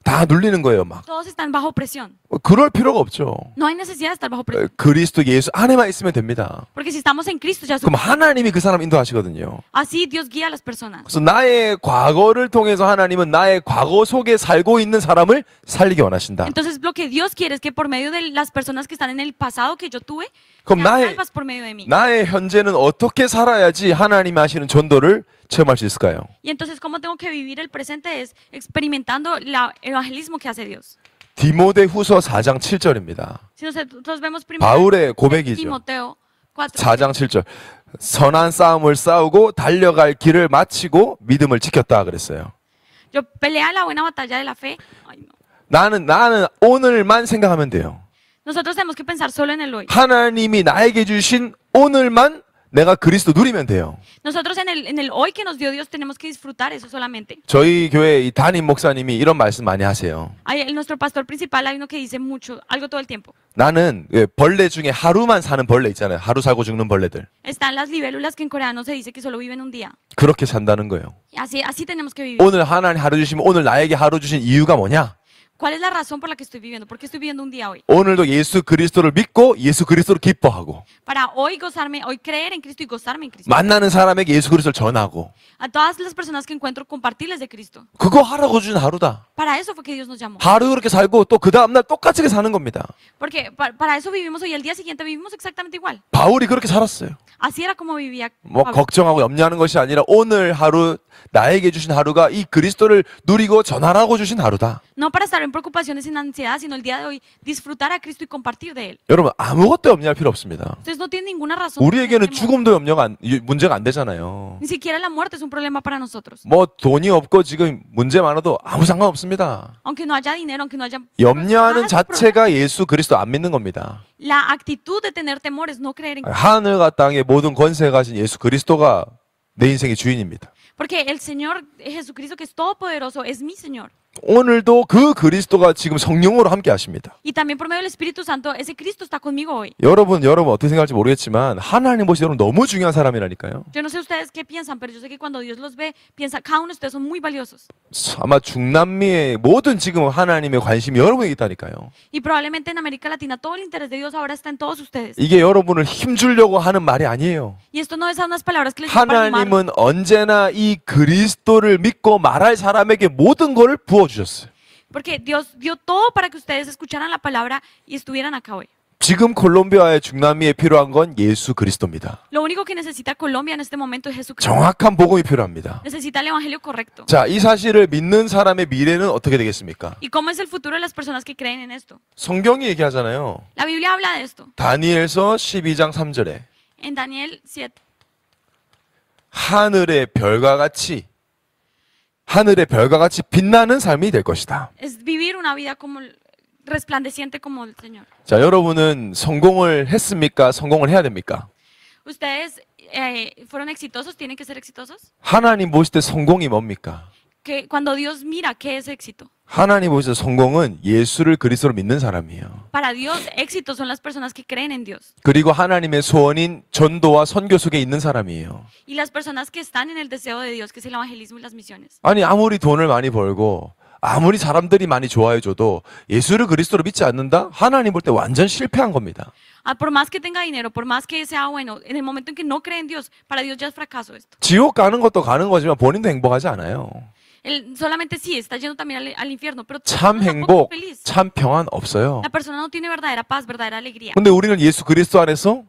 다 눌리는 거예요 막. Todos están bajo presión. 그럴 필요가 없죠. No hay necesidad de estar bajo presión. 그리스도 예수 안에만 있으면 됩니다. Porque si estamos en Cristo ya 그럼 somos. 하나님이 그 사람 인도하시거든요. Así Dios guía a las personas. 그래서 나의 과거를 통해서 하나님은 나의 과거 속에 살고 있는 사람을 살리기 원하신다. Entonces lo que Dios quiere es que por medio de las personas que están en el pasado que yo tuve, 그럼 sean 나의 salvas por medio de mí. 나의 현재는 어떻게 살아야지 하나님이 하시는 전도를 체험할 수 있을까요? Y entonces cómo tengo que vivir el presente es experimentando el evangelismo que hace Dios. 디모데후서 4장 7절입니다. Si nosotros vemos primero 바울의 고백이죠. Timoteo 4. 4장 7절. 선한 싸움을 싸우고 달려갈 길을 마치고 믿음을 지켰다 그랬어요. Yo pelea la buena batalla de la fe. Ay, no. 나는 오늘만 생각하면 돼요. Nosotros tenemos que pensar solo en el hoy. 하나님이 나에게 주신 오늘만 내가 그리스도 누리면 돼요. Nosotros en el hoy que nos dio Dios tenemos que disfrutar eso solamente. 저희 교회 이 담임 목사님이 이런 말씀 많이 하세요. Nuestro pastor principal hay uno que dice mucho, algo todo el tiempo. 나는 벌레 중에 하루만 사는 벌레 있잖아요. 하루 살고 죽는 벌레들. Están las libélulas que en coreano se dice que solo viven un día. 그렇게 산다는 거예요. Y así tenemos que vivir. 오늘 하나님 하루 주시면 오늘 나에게 하루 주신 이유가 뭐냐? ¿Cuál es la razón por la que estoy viviendo? ¿Por qué estoy viviendo un día hoy? 오늘도 예수 그리스도를 믿고 예수 그리스도를 기뻐하고 Para hoy gozarme, hoy creer en Cristo y gozarme en Cristo. 만나는 사람에게 예수 그리스도를 전하고 A todas las personas que encuentro compartirles de Cristo. 그거 하라고 주신 하루다. Para eso fue que Dios nos llamó. 하루 그렇게 살고 또 그 다음날 똑같이 사는 겁니다. Porque para eso vivimos hoy. El día siguiente vivimos exactamente igual. 바울이 그렇게 살았어요. Así era como vivía 뭐 Pablo. 걱정하고 염려하는 것이 아니라 오늘 하루 나에게 주신 하루가 이 그리스도를 누리고 전하라고 주신 하루다. No para estar en preocupaciones y en ansiedad, sino el día de hoy disfrutar a Cristo y compartir de Él. 여러분 아무것도 염려할 필요 없습니다. Ustedes no tienen ninguna razón. por 우리에게는 tener temor. 죽음도 문제가 안 되잖아요. Ni siquiera la muerte es un problema para nosotros. 뭐 돈이 없고 지금 문제 많아도 아무 상관없습니다. Aunque no haya dinero, aunque no haya... 염려하는 nada es un problema. 자체가 예수 그리스도 안 믿는 겁니다. La actitud de tener temor es no creer en Cristo. 하늘과 땅의 모든 권세 가진 예수 그리스도가 내 인생의 주인입니다. Porque el Señor Jesucristo, que es todopoderoso, es mi Señor. 오늘도 그 그리스도가 지금 성령으로 함께 하십니다. Y también por medio del Espíritu Santo, ese Cristo está conmigo hoy. 여러분 어떻게 생각할지 모르겠지만 하나님 보시 여러분 너무 중요한 사람이라니까요. Yo no sé ustedes qué piensan, pero yo sé que cuando Dios los ve, piensa, cada uno de ustedes son muy valiosos. 아마 중남미의 모든 지금 하나님의 관심이 여러분에게 있다니까요. Y probablemente en América Latina todo el interés de Dios ahora está en todos ustedes. 이게 여러분을 힘주려고 하는 말이 아니에요. Y esto no es unas palabras que les digo para animar, 하나님은 언제나 이 그리스도를 믿고 말할 사람에게 모든 것을 부어주셨어요. porque Dios dio todo para que ustedes escucharan la palabra y estuvieran acá hoy. 지금 콜롬비아의 중남미에 필요한 건 예수 그리스도입니다. Lo único que necesita Colombia en este momento es Jesucristo. 정확한 복음이 필요합니다. Necesita el evangelio correcto. 자, 이 사실을 믿는 사람의 미래는 어떻게 되겠습니까? ¿Y cómo es el futuro de las personas que creen en esto? 성경이 얘기하잖아요. La Biblia habla de esto. 다니엘서 12장 3절에 En Daniel 7. 하늘의 별과 같이 빛나는 삶이 될 것이다. Es vivir una vida como resplandeciente como el Señor. 자, 여러분은 성공을 했습니까? 성공을 해야 됩니까? ¿Ustedes fueron exitosos? ¿Tienen que ser exitosos? 하나님 보실 때 성공이 뭡니까? Que cuando Dios mira, ¿qué es éxito? 하나님 보실 때 성공은 예수를 그리스도로 믿는 사람이에요. Para Dios, éxito son las personas que creen en Dios. 그리고 하나님의 소원인 전도와 선교 속에 있는 사람이에요. Y las personas que están en el deseo de Dios, que es el evangelismo y las misiones. 아니 아무리 돈을 많이 벌고 아무리 사람들이 많이 좋아해줘도 예수를 그리스도로 믿지 않는다? 하나님 볼 때 완전 실패한 겁니다. Por más que tenga dinero, por más que sea bueno, en el momento en que no cree en Dios, para Dios ya es fracaso esto. 지옥 가는 것도 가는 거지만 본인도 행복하지 않아요. Él solamente sí está yendo también al infierno, pero 참 tampoco 행복, es feliz. 참 평안 없어요. La persona no tiene verdadera paz, verdadera alegría. 근데 우리는 예수 그리스도 안에서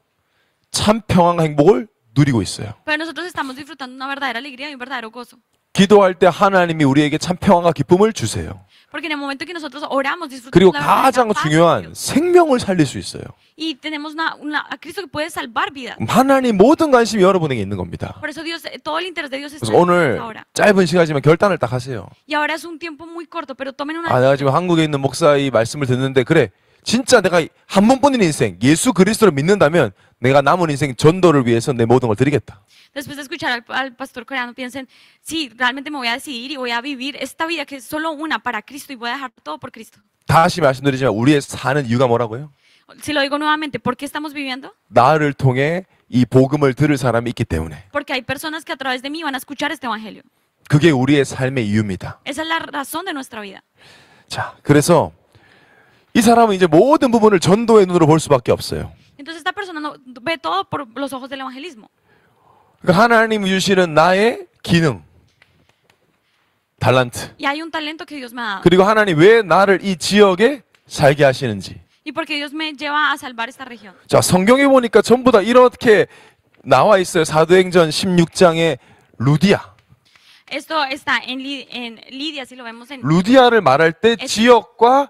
참 평안과 행복을 누리고 있어요. Pero nosotros estamos disfrutando una verdadera alegría y un verdadero gozo. 기도할 때 하나님이 우리에게 참 평안과 기쁨을 주세요. Porque en el momento que nosotros oramos, disfrutamos 그리고 la verdadera 가장 paz de 중요한 Dios. 생명을 살릴 수 있어요. Y tenemos a Cristo que puede salvar vidas. 하나님 모든 관심이 여러분에게 있는 겁니다. Por eso Dios, todo el interés de Dios está 그래서 en 오늘 ustedes ahora. 짧은 시간이지만 결단을 딱 하세요. Y ahora es un tiempo muy corto, pero tomen una 내가 지금 한국에 있는 목사의 말씀을 듣는데 그래 진짜 내가 한 번뿐인 인생 예수 그리스도를 믿는다면 내가 남은 인생 전도를 위해서 내 모든 걸 드리겠다. Después de escuchar al pastor coreano, piensen, sí, realmente me voy a decidir y voy a vivir esta vida que es solo una para Cristo y voy a dejar todo por Cristo. 다시 말씀드리지만 우리의 사는 이유가 뭐라고요? Si lo digo nuevamente, ¿por qué estamos viviendo? 나를 통해 이 복음을 들을 사람이 있기 때문에. Porque hay personas que a través de mí van a escuchar este evangelio. 그게 우리의 삶의 이유입니다. Esa es la razón de nuestra vida. 자, 그래서 이 사람은 이제 모든 부분을 전도의 눈으로 볼 수밖에 없어요. Entonces esta persona ve todo por los ojos del evangelismo. 그러니까 하나님이 주시는 나의 기능, 달란트. Y hay un talento que Dios me ha dado. 그리고 하나님 왜 나를 이 지역에 살게 하시는지. Y porque Dios me lleva a salvar esta región. 자, 성경에 보니까 전부 다 이렇게 나와 있어요. 사도행전 16장에 루디아. Esto está en Lidia, si lo vemos en... 루디아를 말할 때 지역과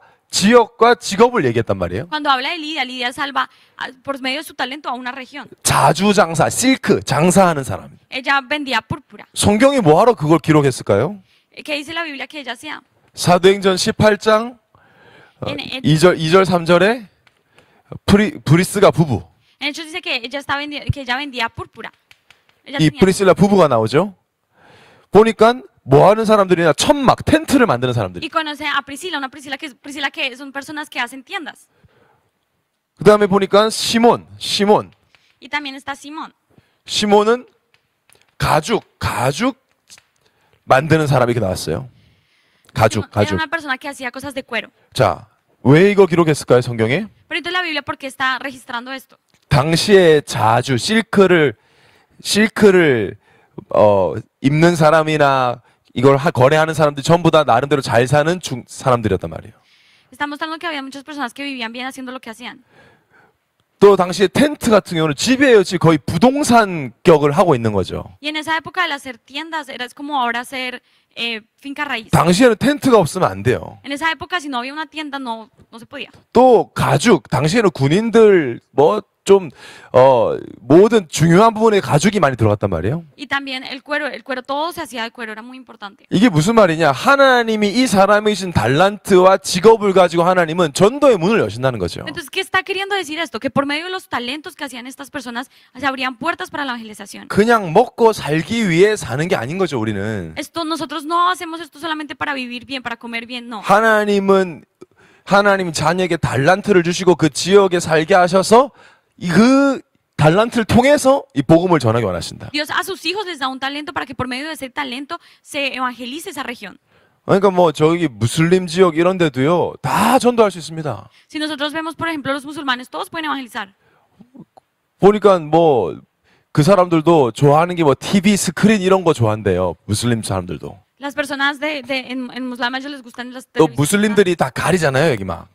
직업을 얘기했단 말이에요. Cuando habla de Lidia, Lidia salva por medio de su talento a una región. 자주장사, 실크, 장사하는 사람. Ella vendía púrpura. 성경이 뭐하러 그걸 기록했을까요? ¿Qué dice la Biblia que ella hacía? 사도행전 18장 En, en- 2절 3절에 브리스가 부부. en Hechos dice que que ella vendía púrpura. Ella 이 tenía- 브리스라 부부가 나오죠. 보니까 뭐 하는 사람들이냐? 천막, 텐트를 만드는 사람들이. y conoce a Priscila, una Priscila que son personas que hacen tiendas. 그 다음에 보니까 시몬. Y también está Simón. 시몬은 가죽 만드는 사람이 이렇게 나왔어요. Simón 가죽. era una persona que hacía cosas de cuero. 자, 왜 이거 기록했을까요, 성경에? Pero entonces la Biblia, ¿por qué está registrando esto? 당시에 자주 실크를 입는 사람이나 이걸 거래하는 사람들 전부 다 나름대로 잘 사는 사람들이었단 말이에요. Está mostrando que había muchas personas que vivían bien haciendo lo que hacían. 또 당시에 텐트 같은 경우는 집에였지 거의 부동산격을 하고 있는 거죠. Y en esa época el hacer tiendas era como ahora hacer finca raíz. 당시에는 텐트가 없으면 안 돼요. En esa época si no había una tienda no se podía. 또 가죽, 당시에는 군인들 모든 중요한 부분에 가죽이 많이 들어갔단 말이에요. Y también el cuero, todo se hacía de cuero, era muy importante. 이게 무슨 말이냐? 하나님이 이 사람이 주신 달란트와 직업을 가지고 하나님은 전도의 문을 여신다는 거죠. Entonces, ¿qué está queriendo decir esto? Que por medio de los talentos que hacían estas personas se abrían puertas para la evangelización. 그냥 먹고 살기 위해 사는 게 아닌 거죠, 우리는. Nosotros no hacemos esto solamente para vivir bien, para comer bien, no. 하나님 자녀에게 달란트를 주시고 그 지역에 살게 하셔서 그 달란트를 통해서 이 복음을 전하기 원하신다. Dios a sus hijos les da un talento para que por medio de ese talento se evangelice esa región. 그러니까 뭐 저기 무슬림 지역 이런 데도요 다 전도할 수 있습니다. Si nosotros vemos, por ejemplo, los musulmanes, todos pueden evangelizar. 보니까 뭐 그 사람들도 좋아하는 게 뭐 TV 스크린 이런 거 좋아한대요. 무슬림 사람들도. Las personas en Muslim, a ellos les gustan las 또 televisiones. 무슬림들이 다 가리잖아요, 여기 막.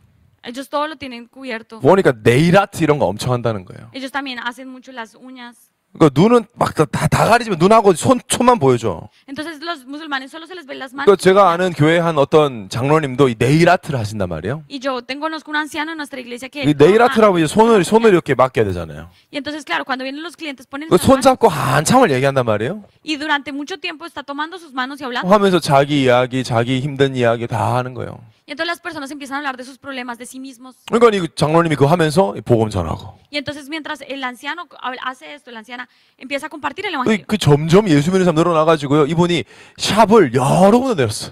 Ellos todo lo tienen cubierto. 보니까 네일 아트 이런 거 엄청 한다는 거예요. Ellos también hacen mucho las uñas. 그러니까 눈은 막 다 가리지만 눈하고 손만 보여줘. Entonces los musulmanes solo se les ven las manos. 그러니까 제가 아는 교회 한 어떤 장로님도 이 네일 아트를 하신단 말이에요. Y yo conozco un anciano en nuestra iglesia que 이 네일 아트라고 이제 손을 이렇게 맡겨야 되잖아요. y entonces claro, cuando vienen los clientes ponen 그 sus 손 manos 잡고 한참을 얘기한단 말이에요. y durante mucho tiempo está tomando sus manos y hablando. 하면서 자기 이야기, 자기 힘든 이야기 다 하는 거예요. Y entonces las personas empiezan a hablar de sus problemas, de sí mismos. 그러니까 이 장로님이 그거 하면서 복음 전하고. Y entonces mientras el anciano hace esto, la anciana empieza a compartir el evangelio. 그 점점 예수 믿는 사람 늘어나가지고요. 이분이 샵을 여러 군데 내렸어.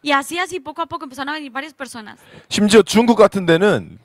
Y así poco a poco empezaron a venir varias personas. 심지어 중국 같은 데는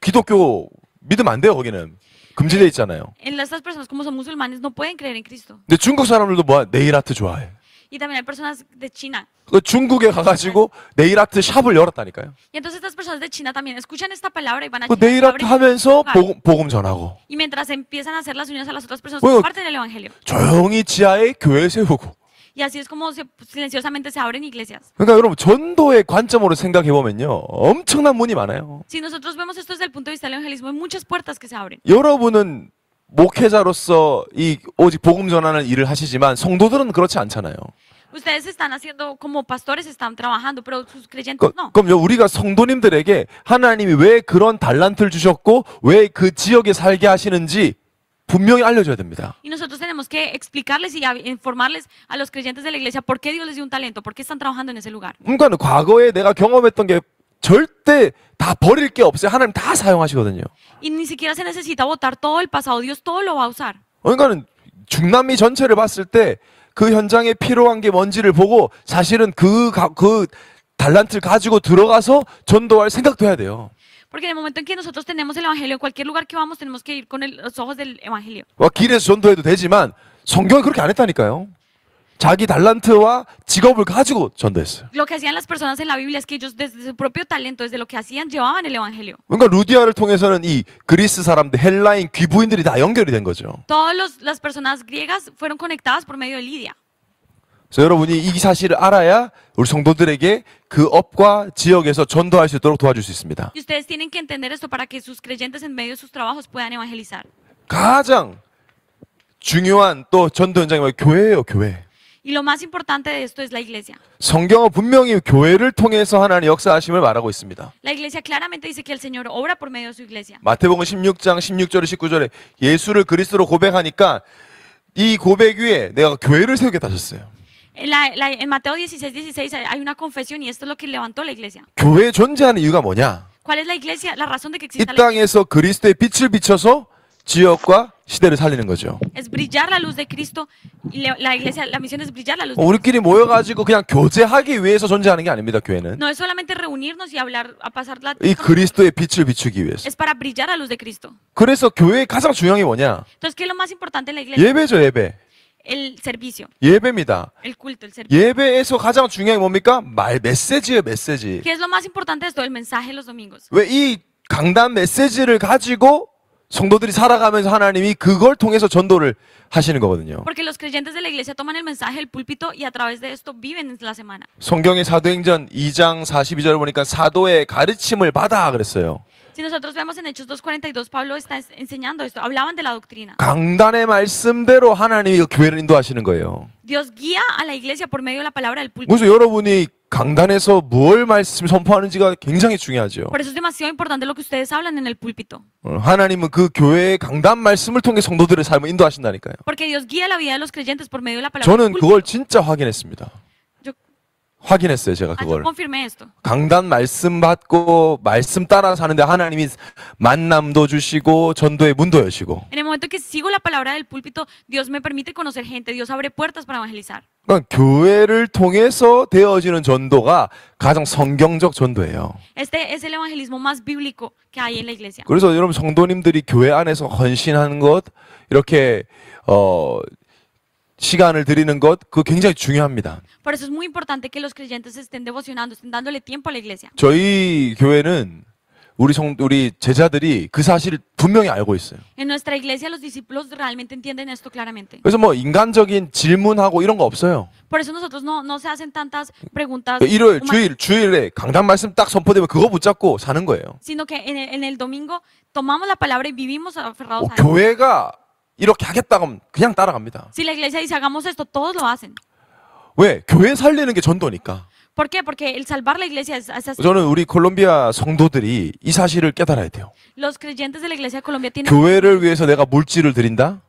기독교 믿으면 안 돼요. 거기는 금지돼 있잖아요. Estas personas como son musulmanes no pueden creer en Cristo. 근데 중국 사람들도 네일 아트 좋아해. Y también hay personas de China. 그 중국에 가가지고 네일 아트 샵을 열었다니까요. Y entonces estas personas de China también escuchan esta palabra y van a 그 China 네일 y 아트 abren 하면서 un lugar. 복음 전하고 Y mientras empiezan a hacer las uñas a las otras personas, Bueno, comparten el evangelio. 조용히 지하에 교회 세우고. Y así es como silenciosamente se abren iglesias. 그러니까 여러분 전도의 관점으로 생각해 보면요, 엄청난 문이 많아요. Si nosotros vemos esto desde el punto de vista del evangelismo, hay muchas puertas que se abren. 여러분은 목회자로서 이 오직 복음 전하는 일을 하시지만 성도들은 그렇지 않잖아요. Ustedes están haciendo como pastores, están trabajando, pero sus creyentes no. 그럼 우리가 성도님들에게 하나님이 왜 그런 달란트를 주셨고 왜 그 지역에 살게 하시는지 분명히 알려줘야 됩니다. Y nosotros tenemos que explicarles y informarles a los creyentes de la iglesia por qué Dios les dio un talento, por qué están trabajando en ese lugar. 그러니까 과거에 내가 경험했던 게 절대 다 버릴 게 없어요. 하나님 다 사용하시거든요. Y ni siquiera se necesita botar todo el pasado, Dios todo lo va a usar. 그러니까는 중남미 전체를 봤을 때 그 현장에 필요한 게 뭔지를 보고 사실은 그 달란트를 가지고 들어가서 전도할 생각도 해야 돼요. Porque en el momento en que nosotros tenemos el evangelio, en cualquier lugar que vamos, tenemos que ir con los ojos del evangelio. 길에서 전도해도 되지만 성경은 그렇게 안 했다니까요. 자기 달란트와 직업을 가지고 전도했어요. Lo que hacían las personas en la Biblia es que ellos desde su propio talento, desde lo que hacían, llevaban el evangelio. 그러니까 루디아를 통해서는 이 그리스 사람들, 헬라인 귀부인들이 다 연결이 된 거죠. Todas las personas griegas fueron conectadas por medio de Lidia. 그래서 여러분이 이 사실을 알아야 우리 성도들에게 그 업과 지역에서 전도할 수 있도록 도와줄 수 있습니다. Y ustedes tienen que entender esto para que sus creyentes en medio de sus trabajos puedan evangelizar. 가장 중요한 또 전도 현장이 뭐예요? 교회예요, 교회. Y lo más importante de esto es la iglesia. 성경은 분명히 교회를 통해서 하나님 역사하심을 말하고 있습니다. La iglesia claramente dice que el Señor obra por medio de su iglesia. 마태복음 16장 16절에 19절에 예수를 그리스도로 고백하니까 이 고백 위에 내가 교회를 세우겠다 하셨어요. En Mateo 16:16 hay una confesión y esto es lo que levantó la iglesia. 교회 존재하는 이유가 뭐냐? ¿Cuál es la iglesia? La razón de que 이 exista la iglesia 땅에서 그리스도의 빛을 비춰서 지역과 시대를 살리는 거죠. es brillar la luz de Cristo y la iglesia, la misión es brillar la luz de Cristo. 우리끼리 모여가지고 그냥 교제하기 위해서 존재하는 게 아닙니다. 교회는 No es solamente reunirnos y hablar, a pasar la 이 그리스도의 빛을 비추기 위해서. es para brillar la luz de Cristo. 그래서 교회의 가장 중요한 게 뭐냐? Entonces, ¿qué es lo más importante en la iglesia? 예배죠, 예배. El servicio, 예배입니다. el culto, el servicio. 예배에서 가장 중요한 게 뭡니까? 메시지예요, 메시지. ¿Qué es lo más importante de esto? El mensaje los domingos. 왜 이 강단 메시지를 가지고 성도들이 살아가면서 하나님이 그걸 통해서 전도를 하시는 거거든요. Porque los creyentes de la iglesia toman el mensaje del púlpito y a través de esto viven en la semana. 성경의 사도행전 2장 42절을 보니까 사도의 가르침을 받아 그랬어요. Si nosotros vemos en Hechos 2:42, Pablo está enseñando esto. Hablaban de la doctrina. 강단의 말씀대로 하나님이 그 교회를 인도하시는 거예요. Dios guía a la iglesia por medio de la palabra del púlpito. 그래서 여러분이 강단에서 뭘 말씀 선포하는지가 굉장히 중요하죠. Por eso es demasiado importante lo que ustedes hablan en el púlpito. 하나님은 그 교회의 강단 말씀을 통해 성도들의 삶을 인도하신다니까요. Porque Dios guía la vida de los creyentes por medio de la palabra 저는 del 그걸 púlpito. 진짜 확인했습니다. Yo, 확인했어요, 제가 yo 그걸. confirmé esto. 강단 말씀 받고 말씀 따라 사는데 하나님이 만남도 주시고 전도의 문도 여시고. En el momento que sigo la palabra del púlpito, Dios me permite conocer gente, Dios abre puertas para evangelizar. 그러니까 교회를 통해서 되어지는 전도가 가장 성경적 전도예요. Este es el evangelismo más bíblico que hay en la iglesia. 그래서 여러분 성도님들이 교회 안에서 헌신하는 것, 이렇게 시간을 드리는 것, 그거 굉장히 중요합니다. Por eso es muy importante que los creyentes estén devocionando, estén dándole tiempo a la iglesia. 저희 교회는 우리 제자들이 그 사실을 분명히 알고 있어요. En nuestra iglesia los discípulos realmente entienden esto claramente. 그래서 뭐 인간적인 질문하고 이런 거 없어요. Por eso nosotros no se hacen tantas preguntas, 일요일, humanas, 주일에 강단 말씀 딱 선포되면 그거 붙잡고 사는 거예요. sino que en el domingo tomamos la palabra y vivimos aferrados a él. 교회가 이렇게 하겠다고 하면 그냥 따라갑니다. Si la iglesia dice hagamos esto, todos lo hacen. 왜? 교회 살리는 게 전도니까. ¿Por qué? Porque el salvar la iglesia es así. 저는 우리 콜롬비아 성도들이 이 사실을 깨달아야 돼요. Los creyentes de la iglesia de Colombia tienen. 교회를 위해서 내가 물질을 드린다?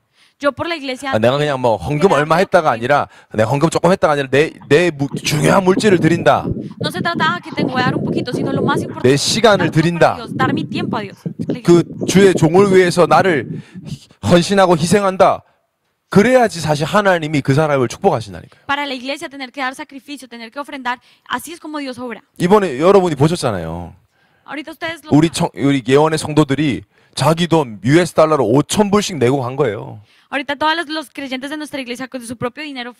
Yo por la iglesia. 내가 그냥 뭐 헌금 얼마 했다가 아니라 내가 헌금 조금 했다가 아니라 내 중요한 물질을 드린다. No se trata que tengo que dar un poquito, sino lo más importante. 내 시간을 dar tiempo 드린다. a Dios, dar mi tiempo a Dios. 그 주의 종을 위해서 나를 헌신하고 희생한다. 그래야지 사실 하나님이 그 사람을 축복하신다니까요. Para la iglesia tener que dar sacrificio, tener que ofrendar, así es como Dios obra. 이번에 여러분이 보셨잖아요. Ahorita ustedes lo 우리 예원의 성도들이 자기 돈 US 달러로 5,000불씩 내고 간 거예요. Ahorita todos los creyentes de nuestra iglesia con su propio dinero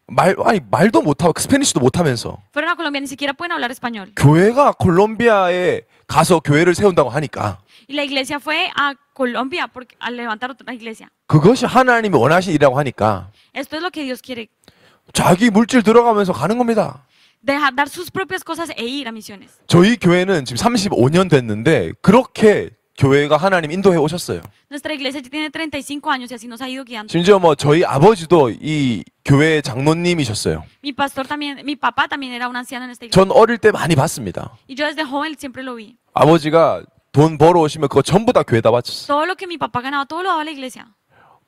말도 못하고 스페니쉬도 못하면서 fueron a Colombia, ni siquiera pueden hablar español. 교회가 콜롬비아에 가서 교회를 세운다고 하니까 Y la iglesia fue a Colombia a levantar otra iglesia. 그것이 하나님이 원하신 일이라고 하니까 Esto es lo que Dios quiere. 자기 물질 들어가면서 가는 겁니다. Dar sus propias cosas e ir a misiones. 저희 교회는 지금 35년 됐는데 그렇게 교회가 하나님 인도해 오셨어요. Nuestra iglesia ya tiene 35 años y así nos ha ido guiando. 심지어 뭐 저희 아버지도 이 교회 장로님이셨어요. Mi pastor también, mi papá también era un anciano en esta iglesia. 전 어릴 때 많이 봤습니다. Y yo desde joven siempre lo vi. 아버지가 돈 벌어 오시면 그거 전부 다 교회다 바쳤어. Todo lo que mi papá ganaba, todo lo daba a la iglesia.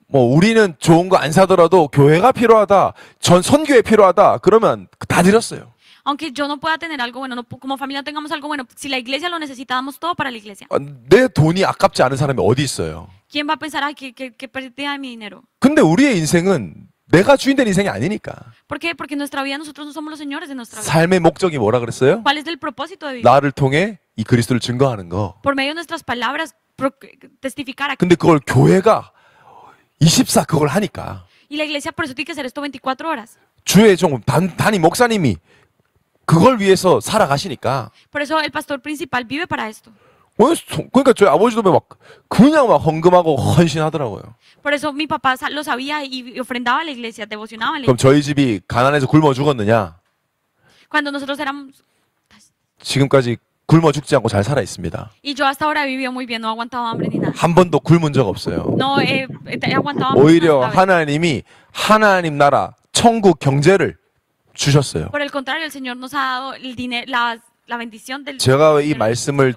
뭐 우리는 좋은 거 안 사더라도 교회가 필요하다, 전 선교에 필요하다 그러면 다 드렸어요. Aunque yo no pueda tener algo bueno, como familia no tengamos algo bueno, si la iglesia lo necesita, damos todo para la iglesia. 내 돈이 아깝지 않은 사람이 어디 있어요? ¿Quién va a pensar, ay, que pérdida de mi dinero? 근데 우리의 인생은 내가 주인 된 인생이 아니니까. ¿Por qué? Porque en nuestra vida nosotros no somos los señores de nuestra vida. 삶의 목적이 뭐라 그랬어요? ¿Cuál es el propósito de vivir? 나를 통해 이 그리스도를 증거하는 거. Por medio de nuestras palabras, testificar. 근데 그걸 교회가 24 그걸 하니까 Y la iglesia por eso tiene que hacer esto 24 horas. 주의 종 담임 목사님이 그걸 위해서 살아가시니까. Por eso el pastor principal vive para esto. 그러니까 저희 아버지도 그냥 막 헌금하고 헌신하더라고요. Por eso mi papá lo sabía y ofrendaba a la iglesia, devocionaba a la 그럼 iglesia. 저희 집이 가난해서 굶어 죽었느냐? Cuando nosotros éramos... 지금까지 굶어 죽지 않고 잘 살아 있습니다. Y yo hasta ahora he vivido muy bien, no he aguantado hambre ni nada. 한 번도 굶은 적 없어요. No he aguantado hambre. 오히려 una sola vez. 하나님이 하나님 나라 천국 경제를 주셨어요. Por el contrario, el Señor nos ha dado el dinero, la bendición del... 제가 이 말씀을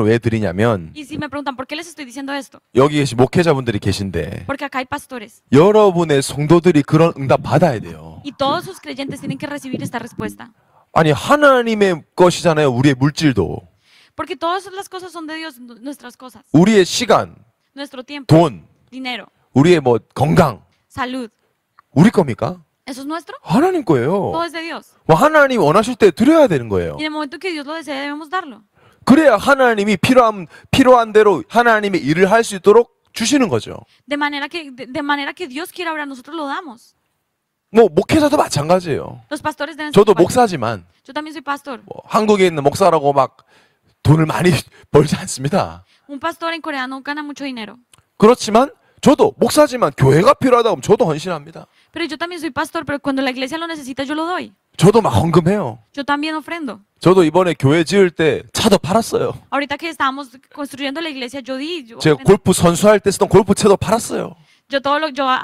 왜 드리냐면 Y si me preguntan, ¿por qué les estoy diciendo esto? 여기 계신 목회자분들이 계신데 Porque acá hay pastores. 여러분의 성도들이 그런 응답 받아야 돼요. Y todos sus creyentes tienen que recibir esta respuesta. 아니 하나님의 것이잖아요. 우리의 물질도, Porque todas las cosas son de Dios, nuestras cosas. 우리의 시간, Nuestro tiempo, 돈, dinero, 우리의 뭐 건강, salud. 우리 겁니까? ¿Eso es nuestro? 하나님 거예요. Todo es de Dios. 뭐 하나님 원하실 때 드려야 되는 거예요. Y en el momento que Dios lo desee, debemos darlo. 그래야 하나님이 필요한 대로 하나님의 일을 할 수 있도록 주시는 거죠. De manera que Dios quiera obrar, nosotros lo damos. 뭐 목회자도 마찬가지예요. Los pastores deben ser 저도 igual. 목사지만 Yo también soy pastor. 뭐 한국에 있는 목사라고 막 돈을 많이 벌지 않습니다. Un pastor en Corea no gana mucho dinero. 그렇지만 저도 목사지만 교회가 필요하다 하면 저도 헌신합니다. Pero yo también soy pastor, pero cuando la iglesia lo necesita, yo lo doy. 저도 막 헌금해요. Yo también ofrendo. 저도 이번에 교회 지을 때 차도 팔았어요. Ahorita que estábamos construyendo la iglesia, yo di. 제가 골프 선수할 때 쓰던 골프채도 팔았어요. Yo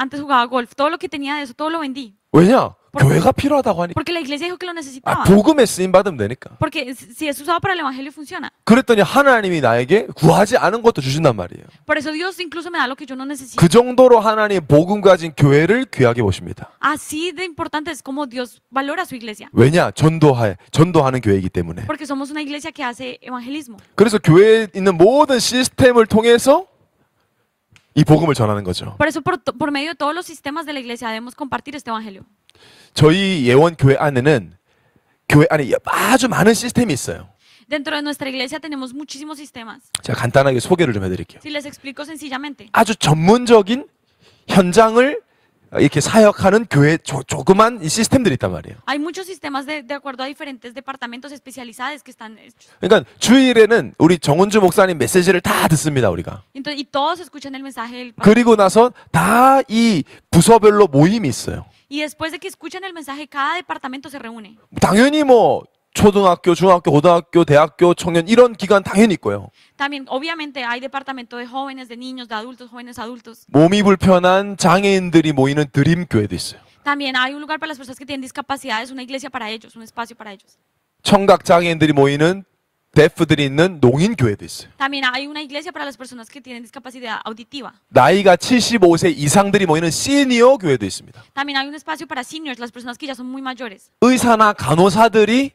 antes jugaba golf. Todo lo que tenía de eso, todo lo vendí. 왜냐? 교회가 필요하다고 하니까. Porque la iglesia dijo que lo necesitaba. 복음에 쓰임 받으면 되니까. Porque si es usado para el evangelio, funciona. 그랬더니 하나님이 나에게 구하지 않은 것도 주신단 말이에요. Por eso Dios incluso me da lo que yo no necesito. 그 정도로 하나님 복음 가진 교회를 귀하게 보십니다. Así de importante es como Dios valora su iglesia. 왜냐? 전도하는 교회이기 때문에. Porque somos una iglesia que hace evangelismo. 그래서 교회에 있는 모든 시스템을 통해서 이 복음을 전하는 거죠. Por eso, por medio de todos los sistemas de la iglesia, debemos compartir este evangelio. 저희 예원 교회 안에는 교회 안에 아주 많은 시스템이 있어요. Dentro de nuestra iglesia tenemos muchísimos sistemas. 제가 간단하게 소개를 좀 해드릴게요. Si les explico sencillamente. 아주 전문적인 현장을 이렇게 사역하는 교회 조그만 이 시스템들이 있단 말이에요. Hay muchos sistemas de acuerdo a diferentes departamentos especializados que están hechos. 그러니까 주일에는 우리 정은주 목사님 메시지를 다 듣습니다, 우리가. Entonces, y todos escuchan el mensaje del pastor. 그리고 나서 다 이 부서별로 모임이 있어요. Y después de que escuchan el mensaje, cada departamento se reúne. 당연히 뭐 초등학교, 중학교, 고등학교, 대학교, 청년 이런 기관 당연히 있고요. También, obviamente, hay departamento de jóvenes, de niños, de adultos, jóvenes adultos. 몸이 불편한 장애인들이 모이는 드림 교회도 있어요. También hay un lugar para las personas que tienen discapacidades, una iglesia para ellos, un espacio para ellos. 청각 장애인들이 모이는 데프들이 있는 농인 교회도 있어요. También hay una iglesia para las personas que tienen discapacidad auditiva. 나이가 75세 이상들이 모이는 시니어 교회도 있습니다. También hay un espacio para seniors, las personas que ya son muy mayores. 의사나 간호사들이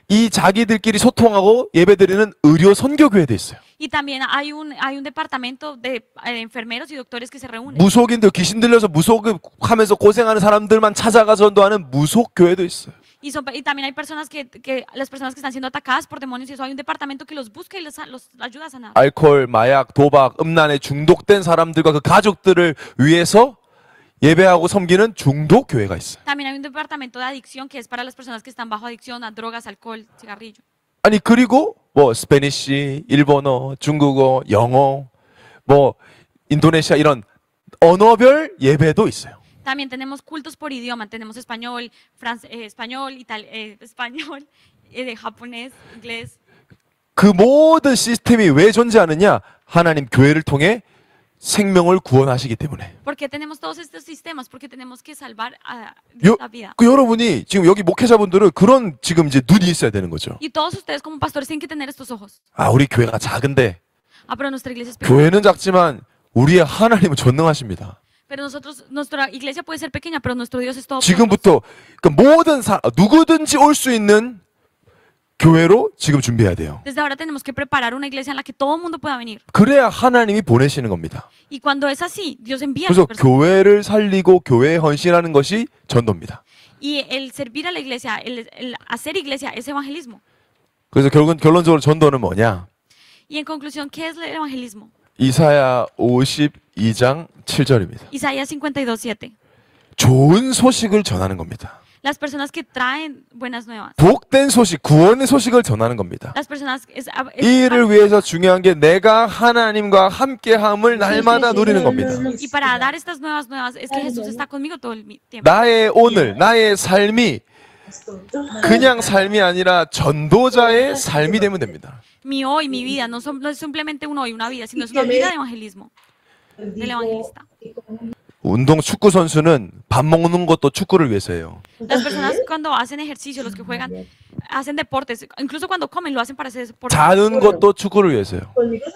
이 자기들끼리 소통하고 예배드리는 의료 선교 교회도 있어요. Y también hay un departamento de enfermeros y doctores que se reúnen. 무속인들 귀신 들려서 무속하면서 고생하는 사람들만 찾아가서 전도하는 무속 교회도 있어요. Y también hay personas las personas que están siendo atacadas por demonios y eso, hay un departamento que los busca y los ayuda a sanar. 알코올, 마약, 도박, 음란에 중독된 사람들과 그 가족들을 위해서 예배하고 섬기는 중독 교회가 있어요. También hay un departamento de adicción que es para las personas que están bajo adicción a drogas, alcohol, cigarrillo. 아니 그리고 뭐 스페니쉬, 일본어, 중국어, 영어, 뭐 인도네시아 이런 언어별 예배도 있어요. También tenemos cultos por idioma, tenemos español, español, japonés, inglés. 그 모든 시스템이 왜 존재하느냐? 하나님 교회를 통해 생명을 구원하시기 때문에. ¿Por qué tenemos todos estos sistemas? Porque tenemos que salvar la vida. 여러분이 지금 여기 목회자분들은 그런 지금 이제 눈이 있어야 되는 거죠. Y todos ustedes como pastores tienen que tener estos ojos. 아, 우리 교회가 작은데 Pero nuestra iglesia es pequeña. 교회는 작지만 우리의 하나님은 전능하십니다. Pero nuestra iglesia puede ser pequeña, pero nuestro Dios es todo. 지금부터 그 모든 누구든지 올 수 있는 교회로 지금 준비해야 돼요. Desde ahora tenemos que preparar una iglesia en la que todo el mundo pueda venir. 그래야 하나님이 보내시는 겁니다. Y cuando es así, Dios envía a 그래서 las personas. 교회를 살리고 교회에 헌신하는 것이 전도입니다. Y el servir a la iglesia, el hacer iglesia es evangelismo. 그래서 결론적으로 전도는 뭐냐? Y en conclusión, ¿qué es el evangelismo? 이사야 52장 7절입니다. Isaías 52:7. 좋은 소식을 전하는 겁니다. Las personas que traen buenas nuevas. 복된 소식, 구원의 소식을 전하는 겁니다. Las personas 이 일을 위해서 중요한 게 내가 하나님과 함께함을 날마다 누리는 겁니다. Y para dar estas nuevas es que Jesús está conmigo todo el tiempo. 나의 오늘, 나의 삶이 그냥 삶이 아니라 전도자의 삶이 되면 됩니다. Mi hoy, mi vida, no es simplemente un hoy, una vida, sino es una vida de evangelismo, del evangelista. 운동 축구 선수는 밥 먹는 것도 축구를 위해서예요. Las personas cuando hacen ejercicio, los que juegan, hacen deportes, incluso cuando comen lo hacen para hacer deporte. 자는 것도 축구를 위해서요.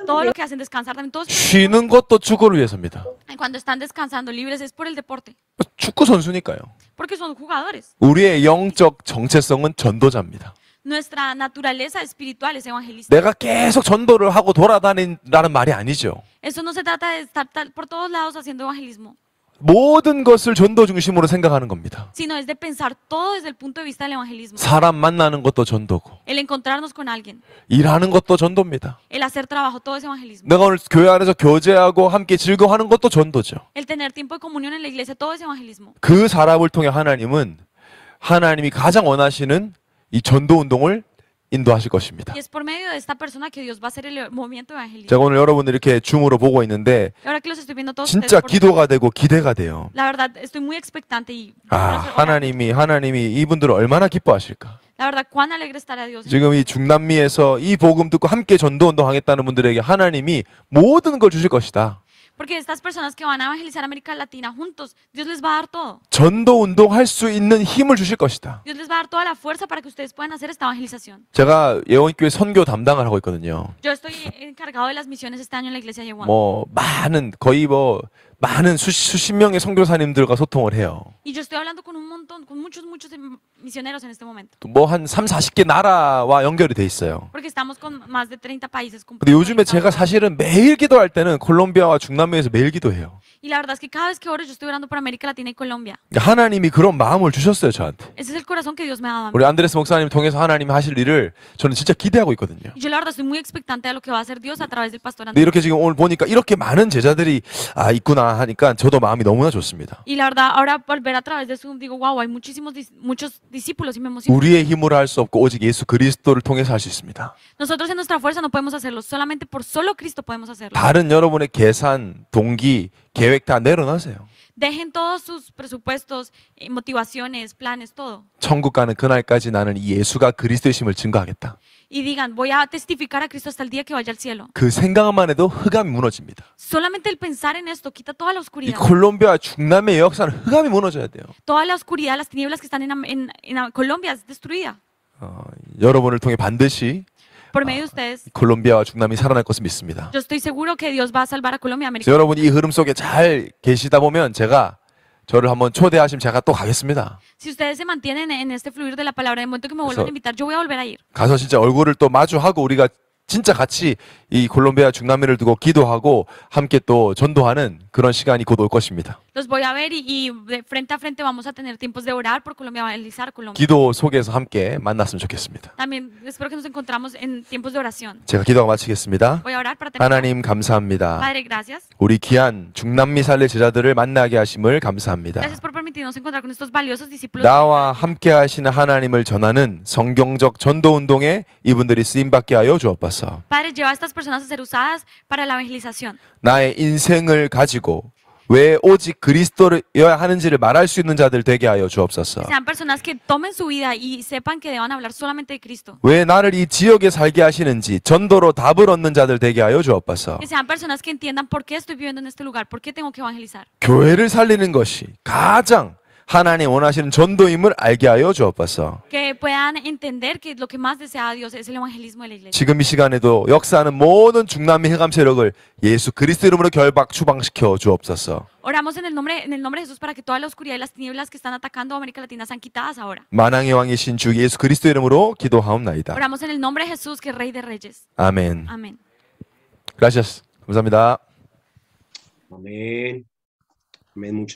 Todo lo que hacen descansar también, todos 쉬는 것도 축구를 위해서입니다. cuando están descansando libres es por el deporte, 축구 선수니까요. porque son jugadores. 우리의 영적 정체성은 전도자입니다. Nuestra naturaleza espiritual es evangelista. 내가 계속 전도를 하고 돌아다닌다는 말이 아니죠. Eso no se trata de estar por todos lados haciendo evangelismo, 모든 것을 전도 중심으로 생각하는 겁니다. sino es de pensar todo desde el punto de vista del evangelismo. 사람 만나는 것도 전도고, El encontrarnos con alguien, 일하는 것도 전도입니다. el hacer trabajo, todo es evangelismo. 내가 오늘 교회 안에서 교제하고 함께 즐거워하는 것도 전도죠. El tener tiempo de comunión en la iglesia, todo es evangelismo. 그 사람을 통해 하나님은 하나님이 가장 원하시는 이 전도 운동을 인도하실 것입니다. Y es por medio de esta persona que Dios va a hacer el movimiento evangelístico. 제가 오늘 여러분들 이렇게 줌으로 보고 있는데 Y ahora que los estoy viendo todos 진짜 ustedes, por- 기도가 되고 기대가 돼요. la verdad estoy muy expectante y 아, 하나님이 이분들을 얼마나 기뻐하실까? la verdad cuán alegre estará Dios. 지금 이 중남미에서 이 복음 듣고 함께 전도 운동하겠다는 분들에게 하나님이 모든 걸 주실 것이다. Porque estas personas que van a evangelizar América Latina juntos, Dios les va a dar todo. 전도 운동할 수 있는 힘을 주실 것이다. Dios les va a dar toda la fuerza para que ustedes puedan hacer esta evangelización. 제가 예원교회 선교 담당을 하고 있거든요. Yo estoy encargado de las misiones este año en la iglesia de Yehuan. 뭐 많은 수십 명의 선교사님들과 소통을 해요. Y yo estoy hablando con un montón, con muchos misioneros en este momento. 뭐 한 3, 40개 나라와 연결이 돼 있어요. Porque estamos con más de 30 países. 근데 요즘에 제가 사실은 매일 기도할 때는 콜롬비아와 중남미에서 매일 기도해요. Y la verdad es que cada vez que oro yo estoy orando por América Latina y Colombia. 하나님이 그런 마음을 주셨어요, 저한테. Ese es el corazón que Dios me ha dado a mí. 우리 안드레스 목사님 통해서 하나님이 하실 일을 저는 진짜 기대하고 있거든요. Y yo la verdad estoy muy expectante a lo que va a hacer Dios a través del pastor 근데 Andrés. 이렇게 지금 오늘 보니까 이렇게 많은 제자들이 있구나 하니까 저도 마음이 너무나 좋습니다. Y la verdad, ahora por ver a través de Zoom digo, wow, hay muchos discípulos y me emociona. 우리의 힘으로 할 수 없고 오직 예수 그리스도를 통해서 할 수 있습니다. Nosotros en nuestra fuerza no podemos hacerlo, solamente por solo Cristo podemos hacerlo. 다른 여러분의 계산, 동기, 계획 다 내려놓으세요. Dejen todos sus presupuestos, motivaciones, planes, todo. 천국 가는 그날까지 나는 이 예수가 그리스도이심을 증거하겠다. Y digan, voy a testificar a Cristo hasta el día que vaya al cielo. 그 생각만 해도 흑암이 무너집니다. Solamente el pensar en esto quita toda la 이 oscuridad. 콜롬비아 중남미의 역사는 흑암이 무너져야 돼요. Toda la oscuridad, las tinieblas que están en Colombia es destruida. 여러분을 통해 반드시 Por medio de ustedes, 콜롬비아와 중남미 살아날 것을 믿습니다. yo estoy seguro que Dios va a salvar a Colombia y 그래서 América. 여러분이 이 흐름 속에 잘 계시다 보면 제가 저를 한번 초대하시면 제가 또 가겠습니다. Si ustedes se mantienen en este fluir de la palabra, en el momento que me vuelvan a invitar, yo voy a volver a ir. 가서 진짜 얼굴을 또 마주하고 우리가 진짜 같이 이 콜롬비아 중남미를 두고 기도하고 함께 또 전도하는 그런 시간이 곧 올 것입니다. Los voy a ver y de frente a frente vamos a tener tiempos de orar por Colombia, evangelizar Colombia. 기도 속에서 함께 만났으면 좋겠습니다. También espero que nos encontramos en tiempos de oración. 제가 기도가 마치겠습니다. Voy a orar para terminar. 하나님 감사합니다. Padre, gracias. 우리 귀한 중남미 살레 제자들을 만나게 하심을 감사합니다. Gracias por permitirnos encontrar con estos valiosos discípulos. 나와 함께 하시는 하나님을 전하는 성경적 전도 운동에 이분들이 쓰임 받게 하여 주옵소서. Padre, lleva a estas personas a ser usadas para la evangelización. 나의 인생을 가지고 왜 오직 그리스도여야 하는지를 말할 수 있는 자들 되게 하여 주옵소서. Que sean personas que tomen su vida y sepan que deban hablar solamente de Cristo. 왜 나를 이 지역에 살게 하시는지 전도로 답을 얻는 자들 되게 하여 주옵소서. Que sean personas que entiendan por qué estoy viviendo en este lugar, por qué tengo que evangelizar. 교회를 살리는 것이 가장 하나님 원하시는 전도임을 알게 하여 주옵소서. Que puedan entender que lo que más desea Dios es el evangelismo de la iglesia. 지금 이 시간에도 역사하는 모든 중남미 흑암 세력을 예수 그리스도 이름으로 결박 추방시켜 주옵소서. Oramos en el nombre de Jesús para que toda la oscuridad y las tinieblas que están atacando a América Latina sean quitadas ahora. 만왕의 왕이신 주 예수 그리스도 이름으로 기도하옵나이다. Oramos en el nombre de Jesús, que es Rey de Reyes. 아멘. Amén. Gracias. 감사합니다. Amén. Amén. Muchas